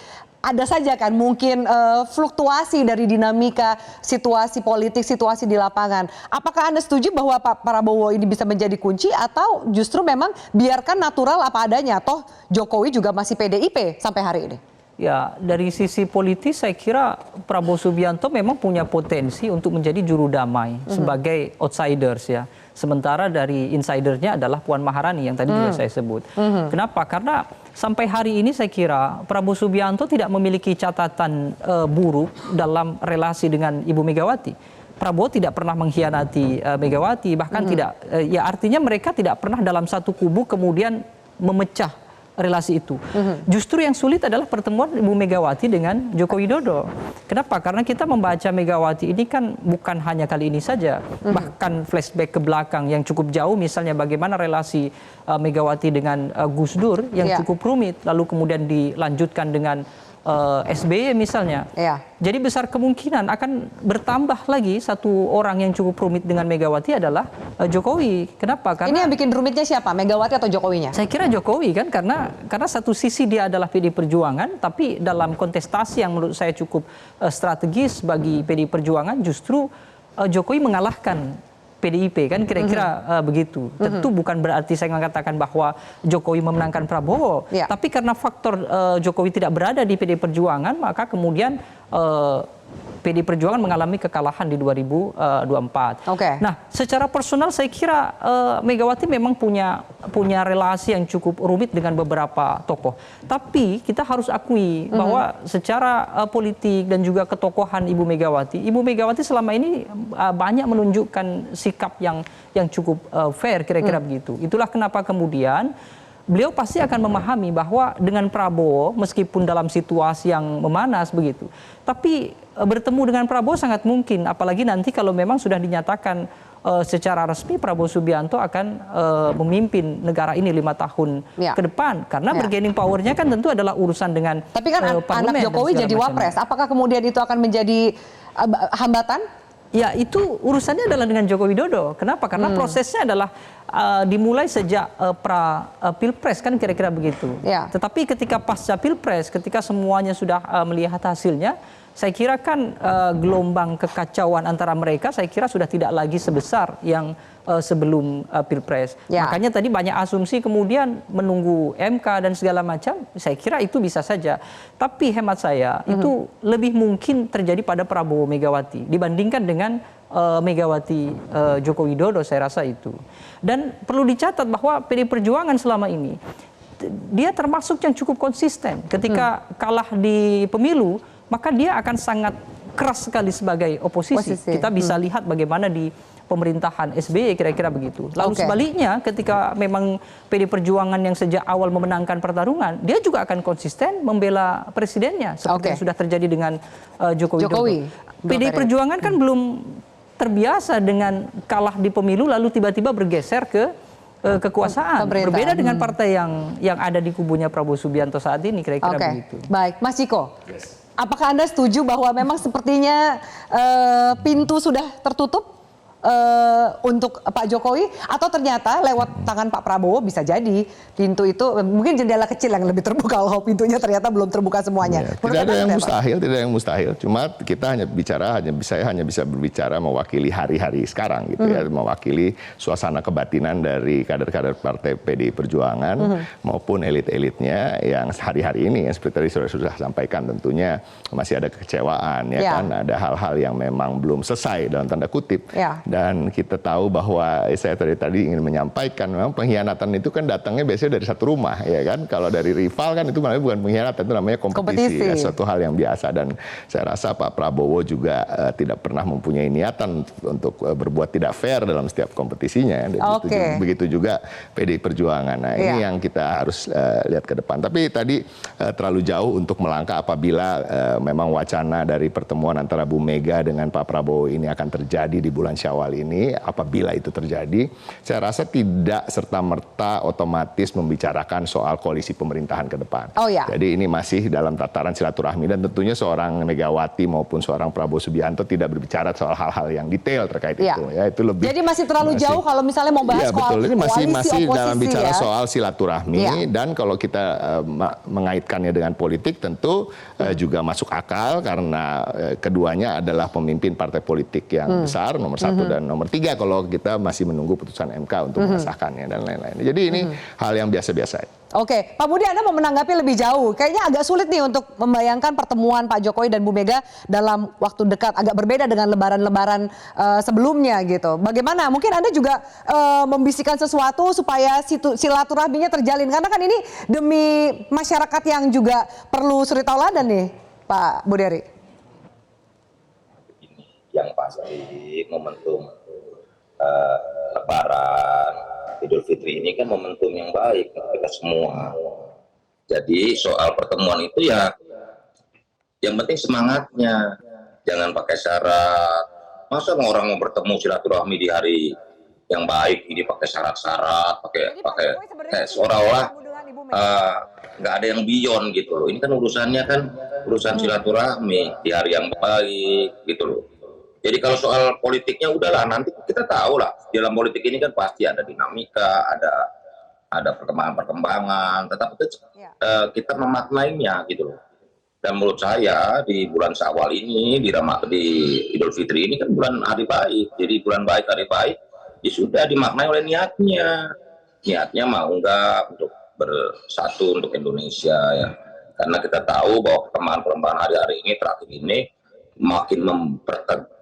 [SPEAKER 4] ada saja kan mungkin fluktuasi dari dinamika situasi politik, situasi di lapangan. Apakah Anda setuju bahwa Pak Prabowo ini bisa menjadi kunci atau justru memang biarkan natural apa adanya? Toh Jokowi juga masih PDIP sampai hari ini.
[SPEAKER 9] Ya, dari sisi politis saya kira Prabowo Subianto memang punya potensi untuk menjadi juru damai sebagai outsiders ya. Sementara dari insidernya adalah Puan Maharani yang tadi juga saya sebut. Kenapa? Karena sampai hari ini saya kira Prabowo Subianto tidak memiliki catatan buruk dalam relasi dengan Ibu Megawati. Prabowo tidak pernah mengkhianati Megawati, bahkan tidak, ya artinya mereka tidak pernah dalam satu kubu kemudian memecah relasi itu. Justru yang sulit adalah pertemuan Ibu Megawati dengan Joko Widodo. Kenapa? Karena kita membaca Megawati ini kan bukan hanya kali ini saja, bahkan flashback ke belakang yang cukup jauh, misalnya bagaimana relasi Megawati dengan Gus Dur yang cukup rumit, lalu kemudian dilanjutkan dengan SBY misalnya. Jadi besar kemungkinan akan bertambah lagi satu orang yang cukup rumit dengan Megawati adalah Jokowi. Kenapa? Karena
[SPEAKER 4] ini yang bikin rumitnya siapa? Megawati atau Jokowinya?
[SPEAKER 9] Saya kira Jokowi kan, karena satu sisi dia adalah PD Perjuangan, tapi dalam kontestasi yang menurut saya cukup strategis bagi PD Perjuangan justru Jokowi mengalahkan PDIP kan kira-kira begitu. Tentu bukan berarti saya mengatakan bahwa Jokowi memenangkan Prabowo, tapi karena faktor Jokowi tidak berada di PD Perjuangan, maka kemudian PD Perjuangan mengalami kekalahan di 2024. Nah, secara personal saya kira Megawati memang punya relasi yang cukup rumit dengan beberapa tokoh. Tapi kita harus akui bahwa secara politik dan juga ketokohan Ibu Megawati selama ini banyak menunjukkan sikap yang cukup fair kira-kira begitu. Itulah kenapa kemudian beliau pasti akan memahami bahwa dengan Prabowo meskipun dalam situasi yang memanas begitu, tapi bertemu dengan Prabowo sangat mungkin, apalagi nanti kalau memang sudah dinyatakan secara resmi Prabowo Subianto akan memimpin negara ini 5 tahun ke depan, karena bargaining powernya kan tentu adalah urusan dengan
[SPEAKER 4] tapi kan anak Jokowi jadi wapres, apakah kemudian itu akan menjadi hambatan?
[SPEAKER 9] Ya, itu urusannya adalah dengan Joko Widodo. Kenapa? Karena prosesnya adalah dimulai sejak Pilpres kan kira-kira begitu. Tetapi ketika pasca Pilpres, ketika semuanya sudah melihat hasilnya, saya kira kan gelombang kekacauan antara mereka saya kira sudah tidak lagi sebesar yang sebelum Pilpres. Makanya tadi banyak asumsi kemudian menunggu MK dan segala macam, saya kira itu bisa saja. Tapi hemat saya itu lebih mungkin terjadi pada Prabowo Megawati dibandingkan dengan Megawati Joko Widodo, saya rasa itu. Dan perlu dicatat bahwa PD Perjuangan selama ini dia termasuk yang cukup konsisten. Ketika kalah di pemilu, maka dia akan sangat keras sekali sebagai oposisi. Kita bisa lihat bagaimana di pemerintahan SBY kira-kira begitu. Lalu sebaliknya ketika memang PD Perjuangan yang sejak awal memenangkan pertarungan, dia juga akan konsisten membela presidennya seperti yang sudah terjadi dengan Joko Widodo. PD Perjuangan kan belum terbiasa dengan kalah di pemilu lalu tiba-tiba bergeser ke kekuasaan. Berbeda dengan partai yang ada di kubunya Prabowo Subianto saat ini kira-kira begitu.
[SPEAKER 4] Baik, Mas Ciko. Apakah Anda setuju bahwa memang sepertinya pintu sudah tertutup untuk Pak Jokowi, atau ternyata lewat tangan Pak Prabowo bisa jadi pintu itu mungkin jendela kecil yang lebih terbuka, kalau pintunya ternyata belum terbuka semuanya.
[SPEAKER 8] Ya, tidak ada yang mustahil, tidak ada yang mustahil. Cuma kita saya hanya bisa berbicara mewakili hari-hari sekarang gitu ya, mewakili suasana kebatinan dari kader-kader partai PDI Perjuangan maupun elit-elitnya yang hari-hari ini, yang seperti tadi sudah sampaikan, tentunya masih ada kekecewaan ya kan, ada hal-hal yang memang belum selesai dalam tanda kutip. Dan kita tahu bahwa saya tadi ingin menyampaikan memang pengkhianatan itu kan datangnya biasanya dari satu rumah ya kan. Kalau dari rival kan itu namanya bukan pengkhianatan, itu namanya kompetisi. Ya, suatu hal yang biasa, dan saya rasa Pak Prabowo juga tidak pernah mempunyai niatan untuk berbuat tidak fair dalam setiap kompetisinya. Begitu juga PDI Perjuangan. Nah, ini yang kita harus lihat ke depan. Tapi tadi terlalu jauh untuk melangkah apabila memang wacana dari pertemuan antara Bu Mega dengan Pak Prabowo ini akan terjadi di bulan Syawal ini. Apabila itu terjadi, saya rasa tidak serta-merta otomatis membicarakan soal koalisi pemerintahan ke depan. Jadi ini masih dalam tataran silaturahmi, dan tentunya seorang Megawati maupun seorang Prabowo Subianto tidak berbicara soal hal-hal yang detail terkait itu. Ya, itu lebih. Jadi
[SPEAKER 4] masih terlalu jauh kalau misalnya mau bahas
[SPEAKER 8] betul. Ini masih dalam bicara soal silaturahmi, dan kalau kita mengaitkannya dengan politik tentu juga masuk akal, karena keduanya adalah pemimpin partai politik yang besar, nomor 1 dan nomor 3 kalau kita masih menunggu putusan MK untuk mengesahkannya dan lain-lain. Jadi ini hal yang biasa-biasa.
[SPEAKER 4] Oke, Pak Budi, Anda mau menanggapi lebih jauh. Kayaknya agak sulit nih untuk membayangkan pertemuan Pak Jokowi dan Bu Mega dalam waktu dekat, agak berbeda dengan lebaran-lebaran sebelumnya gitu. Bagaimana? Mungkin Anda juga membisikkan sesuatu supaya silaturahminya terjalin, karena kan ini demi masyarakat yang juga perlu suri tauladan nih, Pak Buderi.
[SPEAKER 3] Yang pasti momentum Lebaran, Idul Fitri ini kan momentum yang baik untuk kita semua. Jadi soal pertemuan itu ya yang penting semangatnya, jangan pakai syarat. Masa orang mau bertemu silaturahmi di hari yang baik ini pakai syarat-syarat, pakai seolah-olah nggak ada yang beyond gitu loh. Ini kan urusannya kan urusan silaturahmi di hari yang baik gitu loh. Jadi kalau soal politiknya udahlah, nanti kita tahu lah, dalam politik ini kan pasti ada dinamika, ada perkembangan-perkembangan, tetapi kita memaknainya gitu loh. Dan menurut saya di bulan Syawal ini, di Idul Fitri ini kan bulan hari baik, jadi bulan baik hari baik, ya sudah dimaknai oleh niatnya mau nggak untuk bersatu untuk Indonesia ya. Karena kita tahu bahwa perkembangan hari-hari ini terakhir ini makin memperteguh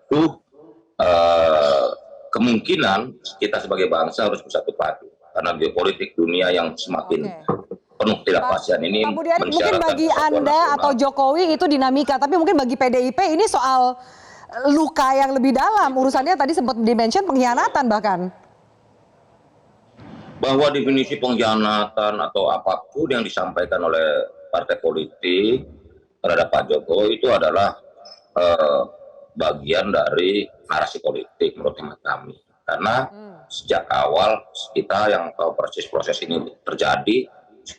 [SPEAKER 3] kemungkinan kita sebagai bangsa harus bersatu padu, karena geopolitik dunia yang semakin penuh ketidakpastian ini.
[SPEAKER 4] Pak Budiari, mungkin bagi Anda atau Jokowi itu dinamika, tapi mungkin bagi PDIP ini soal luka yang lebih dalam. Urusannya tadi sempat dimention pengkhianatan bahkan.
[SPEAKER 3] Bahwa definisi pengkhianatan atau apapun yang disampaikan oleh partai politik terhadap Pak Jokowi itu adalah bagian dari narasi politik menurut hemat kami. Karena sejak awal kita yang tahu proses ini terjadi,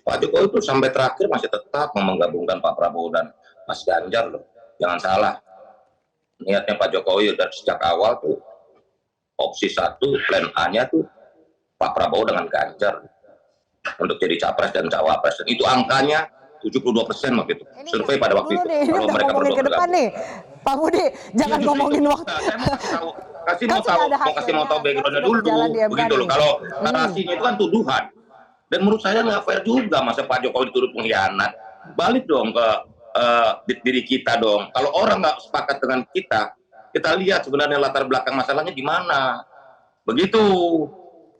[SPEAKER 3] Pak Jokowi itu sampai terakhir masih tetap menggabungkan Pak Prabowo dan Mas Ganjar loh. Jangan salah, niatnya Pak Jokowi dari sejak awal tuh opsi 1 plan A-nya tuh Pak Prabowo dengan Ganjar untuk jadi capres dan cawapres, dan itu angkanya 72% waktu itu. Survei pada waktu itu.
[SPEAKER 4] Kalau mereka ngomongin ke depan nih, Pak Budi, jangan ngomongin waktu.
[SPEAKER 3] Saya mau tahu backgroundnya dulu, begitu loh. Kalau narasinya itu kan tuduhan, dan menurut saya nggak fair juga masa Pak Jokowi dituduh pengkhianat. Balik dong ke diri kita dong. Kalau orang nggak sepakat dengan kita lihat sebenarnya latar belakang masalahnya di mana. Begitu.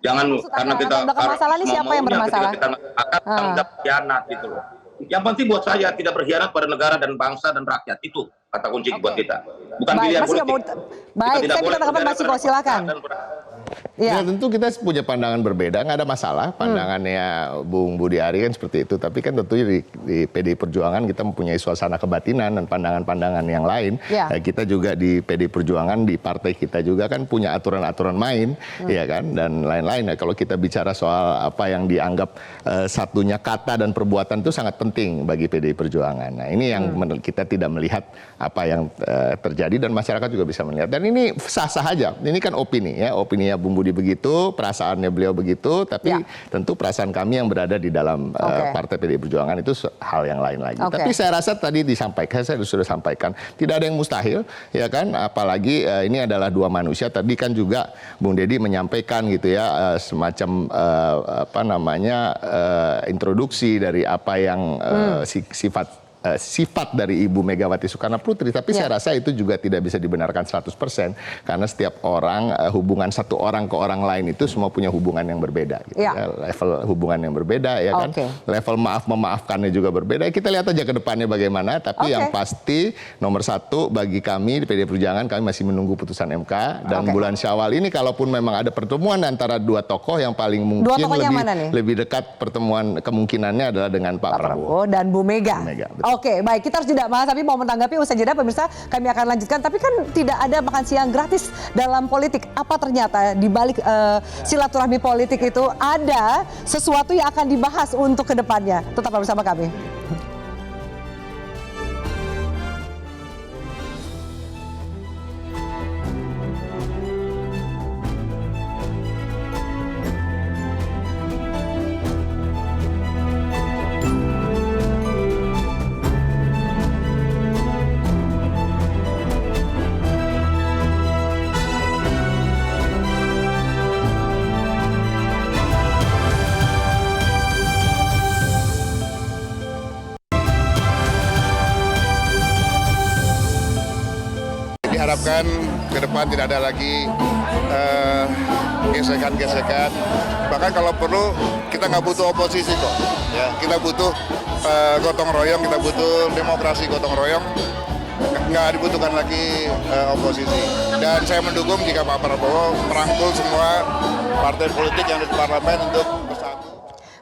[SPEAKER 3] Jangan karena kita
[SPEAKER 4] masalah ini siapa yang bermasalah?
[SPEAKER 3] Kita akan pengkhianat gitu loh. Yang penting buat saya tidak berkhianat pada negara dan bangsa dan rakyat, itu kata kunci buat kita. Bukan pilihan politik.
[SPEAKER 4] Baik, saya minta tanggapan Mas Ciko, silakan. Iya.
[SPEAKER 8] Ya tentu kita punya pandangan berbeda, nggak ada masalah. Pandangannya Bung Budi Ari kan seperti itu. Tapi kan tentunya di PDI Perjuangan kita mempunyai suasana kebatinan dan pandangan-pandangan yang lain.
[SPEAKER 4] Iya.
[SPEAKER 8] Kita juga di PDI Perjuangan, di partai kita juga kan punya aturan-aturan main, ya kan, dan lain-lain. Nah, kalau kita bicara soal apa yang dianggap satunya kata dan perbuatan itu sangat penting bagi PDI Perjuangan. Nah, ini yang kita tidak melihat apa yang terjadi dan masyarakat juga bisa melihat. Dan ini sah-sah aja. Ini kan opini ya, opininya Bung Budi begitu, perasaannya beliau begitu, tapi tentu perasaan kami yang berada di dalam partai PDI Perjuangan itu hal yang lain lagi. Tapi saya rasa tadi disampaikan, saya sudah sampaikan, tidak ada yang mustahil, ya kan? Apalagi ini adalah dua manusia. Tadi kan juga Bung Deddy menyampaikan gitu ya, semacam introduksi dari apa yang sifat dari Ibu Megawati Soekarno Putri, tapi saya rasa itu juga tidak bisa dibenarkan 100% karena setiap orang, hubungan satu orang ke orang lain itu semua punya hubungan yang berbeda gitu ya. Level hubungan yang berbeda ya kan, level maaf-memaafkannya juga berbeda. Kita lihat aja ke depannya bagaimana, tapi yang pasti nomor satu bagi kami di PDI Perjuangan, kami masih menunggu putusan MK dan bulan Syawal ini kalaupun memang ada pertemuan antara dua tokoh yang paling mungkin lebih dekat pertemuan kemungkinannya adalah dengan Pak Prabowo
[SPEAKER 4] dan Bu Mega. Oke, baik, kita harus jeda, Mas, tapi mau menanggapi usai jeda pemirsa, kami akan lanjutkan. Tapi kan tidak ada makan siang gratis dalam politik. Apa ternyata di balik silaturahmi politik itu ada sesuatu yang akan dibahas untuk kedepannya. Tetaplah bersama kami.
[SPEAKER 1] Diharapkan ke depan tidak ada lagi gesekan-gesekan. Bahkan kalau perlu kita nggak butuh oposisi kok. Ya, kita butuh gotong royong, kita butuh demokrasi gotong royong. Nggak dibutuhkan lagi oposisi. Dan saya mendukung jika Pak Prabowo merangkul semua partai politik yang ada di parlemen untuk bersatu.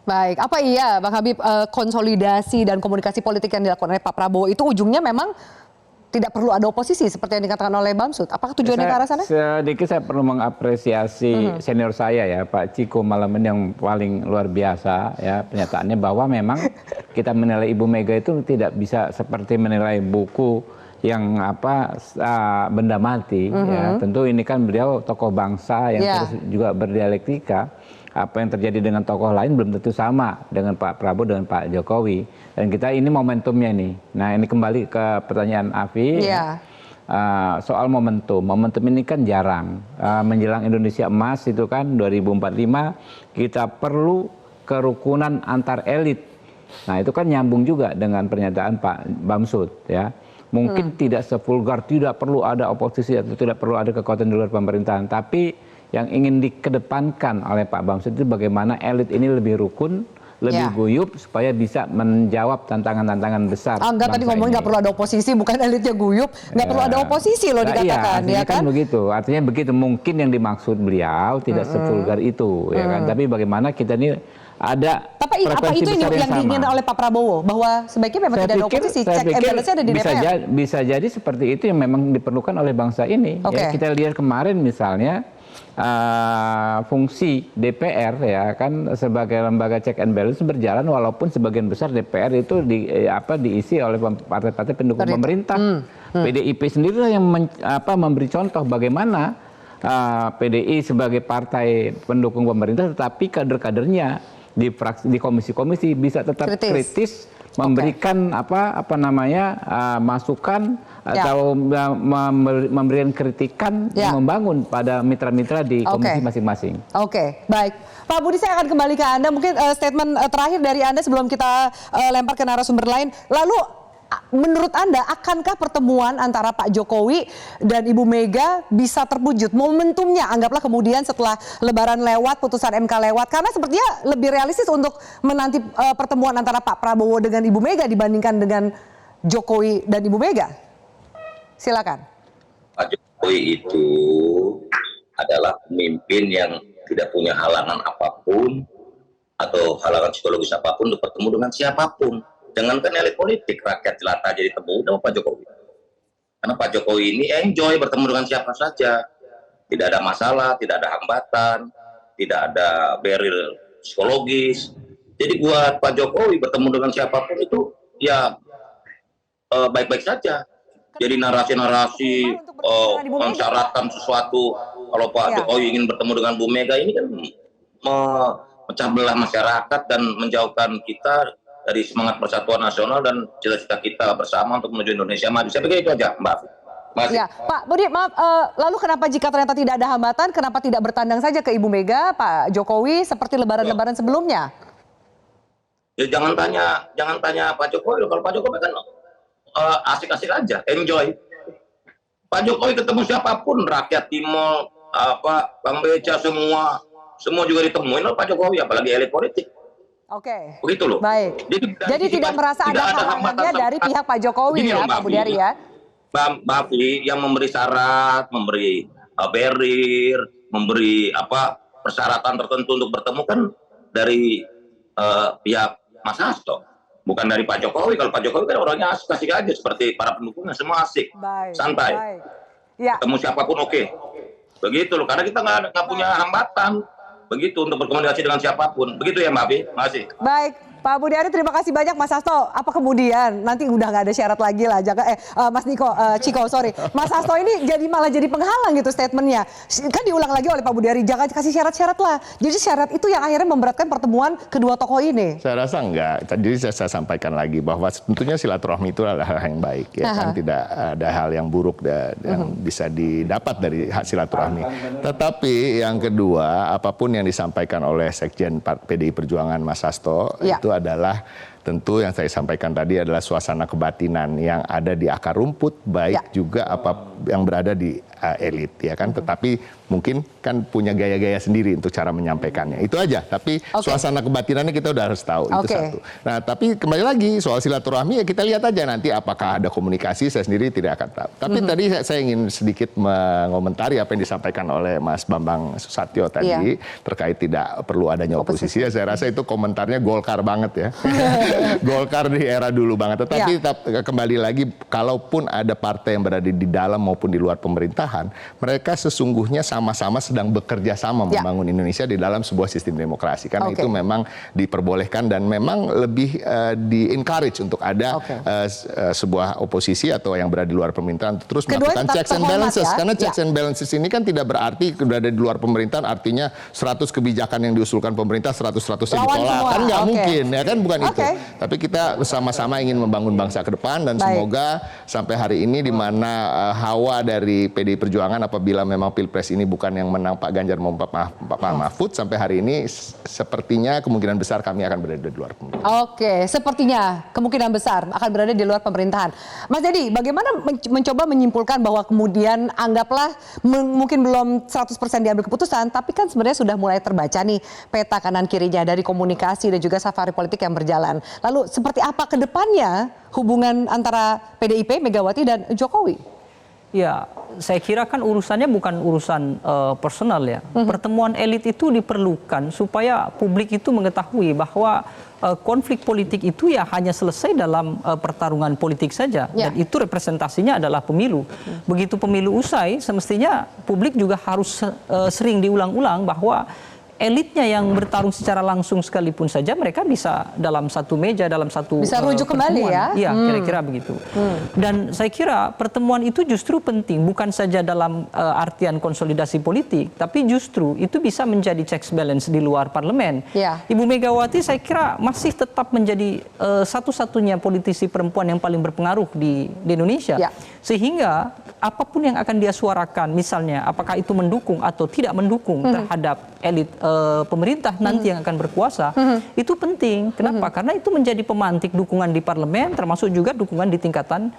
[SPEAKER 4] Baik, apa iya Bang Habib, konsolidasi dan komunikasi politik yang dilakukan oleh Pak Prabowo itu ujungnya memang tidak perlu ada oposisi seperti yang dikatakan oleh Bamsud? Apakah tujuannya ke arah sana?
[SPEAKER 2] Sedikit saya perlu mengapresiasi senior saya ya, Pak Ciko Malamen yang paling luar biasa ya pernyataannya bahwa memang kita menilai Ibu Mega itu tidak bisa seperti menilai buku yang benda mati ya. Tentu ini kan beliau tokoh bangsa yang terus juga berdialektika. Apa yang terjadi dengan tokoh lain belum tentu sama dengan Pak Prabowo dengan Pak Jokowi. Dan kita ini momentumnya nih. Nah, ini kembali ke pertanyaan Afi soal momentum. Momentum ini kan jarang. Menjelang Indonesia Emas itu kan 2045 kita perlu kerukunan antar elit. Nah, itu kan nyambung juga dengan pernyataan Pak Bamsud ya. Mungkin tidak sevulgar, tidak perlu ada oposisi atau tidak perlu ada kekuatan di luar pemerintahan, tapi yang ingin dikedepankan oleh Pak Bamsud itu bagaimana elit ini lebih rukun, lebih guyup supaya bisa menjawab tantangan-tantangan besar.
[SPEAKER 4] Enggak, tadi ngomongin nggak perlu ada oposisi, bukan elitnya guyup, nggak perlu ada oposisi loh dikatakan,
[SPEAKER 2] ya kan? Begitu, artinya begitu. Mungkin yang dimaksud beliau tidak sevulgar itu, ya kan? Tapi bagaimana kita ini ada
[SPEAKER 4] apa itu yang diinginkan oleh Pak Prabowo bahwa sebaiknya memang tidak ada oposisi, cek and balance-nya ada di DPR.
[SPEAKER 2] Bisa jadi seperti itu yang memang diperlukan oleh bangsa ini. Ya, kita lihat kemarin misalnya fungsi DPR ya kan sebagai lembaga check and balance berjalan walaupun sebagian besar DPR itu diisi oleh partai-partai pendukung pemerintah. PDIP sendiri yang memberi contoh bagaimana PDI sebagai partai pendukung pemerintah tetapi kader-kadernya di komisi-komisi bisa tetap kritis memberikan masukan atau memberikan kritikan yang membangun pada mitra-mitra di komisi masing-masing.
[SPEAKER 4] Oke, baik. Pak Budi, saya akan kembali ke Anda. Mungkin statement terakhir dari Anda sebelum kita lempar ke narasumber lain. Lalu menurut Anda, akankah pertemuan antara Pak Jokowi dan Ibu Mega bisa terwujud? Momentumnya, anggaplah kemudian setelah Lebaran lewat, putusan MK lewat, karena sepertinya lebih realistis untuk menanti pertemuan antara Pak Prabowo dengan Ibu Mega dibandingkan dengan Jokowi dan Ibu Mega. Silakan.
[SPEAKER 10] Pak Jokowi itu adalah pemimpin yang tidak punya halangan apapun atau halangan psikologis apapun untuk bertemu dengan siapapun. Jangankan elit politik, rakyat jelata jadi temu sama Pak Jokowi. Karena Pak Jokowi ini enjoy bertemu dengan siapa saja. Tidak ada masalah, tidak ada hambatan, tidak ada barrier psikologis. Jadi buat Pak Jokowi bertemu dengan siapapun itu ya baik-baik saja. Jadi narasi-narasi mensyaratkan sesuatu, kalau Pak Jokowi ingin bertemu dengan Bu Mega ini kan memecah belah masyarakat dan menjauhkan kita dari semangat persatuan nasional dan cita-cita kita bersama untuk menuju Indonesia maju. Saya pikir itu aja, Mbak.
[SPEAKER 4] Ya, Pak Budi, maaf, lalu kenapa jika ternyata tidak ada hambatan, kenapa tidak bertandang saja ke Ibu Mega, Pak Jokowi seperti lebaran-lebaran sebelumnya?
[SPEAKER 10] Ya jangan tanya Pak Jokowi. Kalau Pak Jokowi kan asik-asik aja, enjoy. Pak Jokowi ketemu siapapun, rakyat di mall, Bang Beca, semua juga ditemuin oleh Pak Jokowi, apalagi elit politik.
[SPEAKER 4] Oke.
[SPEAKER 10] Begitu loh.
[SPEAKER 4] Baik. Jadi tidak merasa ada halangannya dari pihak Pak Jokowi ya, Pak Budiari ya?
[SPEAKER 10] Mbak Afi, yang memberi syarat, memberi barrier, memberi persyaratan tertentu untuk bertemu kan dari pihak Mas Hasto, bukan dari Pak Jokowi. Kalau Pak Jokowi kan orangnya asik-asik aja, seperti para pendukungnya semua asik, santai. Ya. Ketemu siapapun oke. Begitu loh, karena kita nggak punya hambatan begitu untuk berkomunikasi dengan siapapun. Begitu ya Mbak Afi, makasih. Baik.
[SPEAKER 4] Pak Budiari, terima kasih banyak Mas Hasto. Apa kemudian nanti udah nggak ada syarat lagi lah, Mas Ciko, sorry. Mas Hasto ini malah jadi penghalang gitu statementnya. Kan diulang lagi oleh Pak Budiari, jangan kasih syarat-syarat lah. Jadi syarat itu yang akhirnya memberatkan pertemuan kedua tokoh ini. Saya rasa enggak. Jadi saya sampaikan lagi bahwa tentunya silaturahmi itu adalah hal yang baik, ya kan, tidak ada hal yang buruk yang bisa didapat dari silaturahmi. Tetapi yang kedua, apapun yang disampaikan oleh Sekjen PDI Perjuangan Mas Hasto itu adalah tentu yang saya sampaikan tadi adalah suasana kebatinan yang ada di akar rumput, baik juga yang berada di elit, ya kan. Tetapi mungkin kan punya gaya-gaya sendiri untuk cara menyampaikannya. Itu aja. Tapi suasana kebatinannya kita udah harus tahu. Itu satu. Nah, tapi kembali lagi soal silaturahmi ya kita lihat aja nanti apakah ada komunikasi. Saya sendiri tidak akan tahu. Tapi tadi saya ingin sedikit mengomentari apa yang disampaikan oleh Mas Bambang Susatyo tadi terkait tidak perlu adanya oposisi. Ya, saya rasa itu komentarnya Golkar banget ya. Golkar di era dulu banget. Tetapi kembali lagi, kalaupun ada partai yang berada di dalam maupun di luar pemerintahan, mereka sesungguhnya sama-sama sedang bekerja sama membangun Indonesia di dalam sebuah sistem demokrasi. Karena itu memang diperbolehkan dan memang lebih di-encourage untuk ada sebuah oposisi atau yang berada di luar pemerintahan terus melakukan checks and balances. Karena checks and balances ini kan tidak berarti berada di luar pemerintahan artinya 100 kebijakan yang diusulkan pemerintah 100-100 yang ditolak. Kan nggak mungkin, ya kan, bukan itu. Tapi kita bersama-sama ingin membangun bangsa ke depan dan semoga sampai hari ini di mana hawa dari PDI Perjuangan apabila memang Pilpres ini bukan yang menang Pak Ganjar maupun Pak Mahfud, sampai hari ini sepertinya kemungkinan besar kami akan berada di luar pemerintahan. Sepertinya kemungkinan besar akan berada di luar pemerintahan. Mas Dedi, bagaimana mencoba menyimpulkan bahwa kemudian anggaplah mungkin belum 100% diambil keputusan, tapi kan sebenarnya sudah mulai terbaca nih peta kanan kirinya dari komunikasi dan juga safari politik yang berjalan. Lalu seperti apa ke depannya hubungan antara PDIP, Megawati dan Jokowi?
[SPEAKER 9] Ya, saya kira kan urusannya bukan urusan personal ya. Pertemuan elit itu diperlukan supaya publik itu mengetahui bahwa konflik politik itu ya hanya selesai dalam pertarungan politik saja. Dan itu representasinya adalah pemilu. Begitu pemilu usai, semestinya publik juga harus sering diulang-ulang bahwa elitnya yang bertarung secara langsung sekalipun saja mereka bisa dalam satu meja, dalam satu bisa rujuk kembali ya. Iya, kira-kira begitu. Dan saya kira pertemuan itu justru penting bukan saja dalam artian konsolidasi politik, tapi justru itu bisa menjadi checks balance di luar parlemen. Ibu Megawati saya kira masih tetap menjadi satu-satunya politisi perempuan yang paling berpengaruh di Indonesia. Sehingga apapun yang akan dia suarakan, misalnya apakah itu mendukung atau tidak mendukung terhadap elit pemerintah nanti yang akan berkuasa itu penting. Kenapa? Karena itu menjadi pemantik dukungan di parlemen, termasuk juga dukungan di tingkatan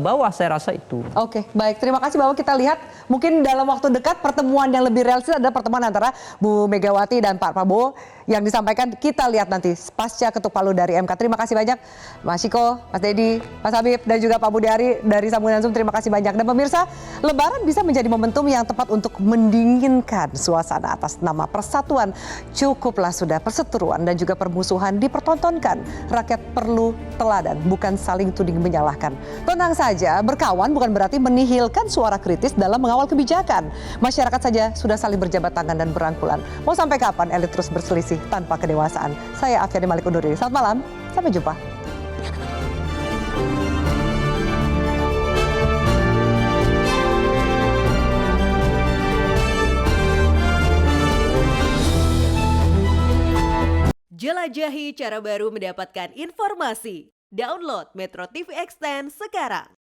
[SPEAKER 9] bawah. Saya rasa itu.
[SPEAKER 4] Oke, baik. Terima kasih bahwa kita lihat mungkin dalam waktu dekat pertemuan yang lebih realistis adalah pertemuan antara Bu Megawati dan Pak Prabowo yang disampaikan. Kita lihat nanti pasca ketuk palu dari MK. Terima kasih banyak Mas Chiko, Mas Dedi, Mas Habib, dan juga Pak Budi Ari dari sambungan Zoom. Terima kasih banyak. Dan pemirsa, Lebaran bisa menjadi momentum yang tepat untuk mendinginkan suasana atas nama persatuan. Cukuplah sudah perseteruan dan juga permusuhan dipertontonkan. Rakyat perlu teladan, bukan saling tuding menyalahkan. Tenang saja, berkawan bukan berarti menihilkan suara kritis dalam mengawal kebijakan. Masyarakat saja sudah saling berjabat tangan dan berangkulan. Mau sampai kapan elit terus berselisih tanpa kedewasaan? Saya Afiani Malik undur diri. Selamat malam, sampai jumpa.
[SPEAKER 11] Jelajahi cara baru mendapatkan informasi. Download Metro TV Extend sekarang.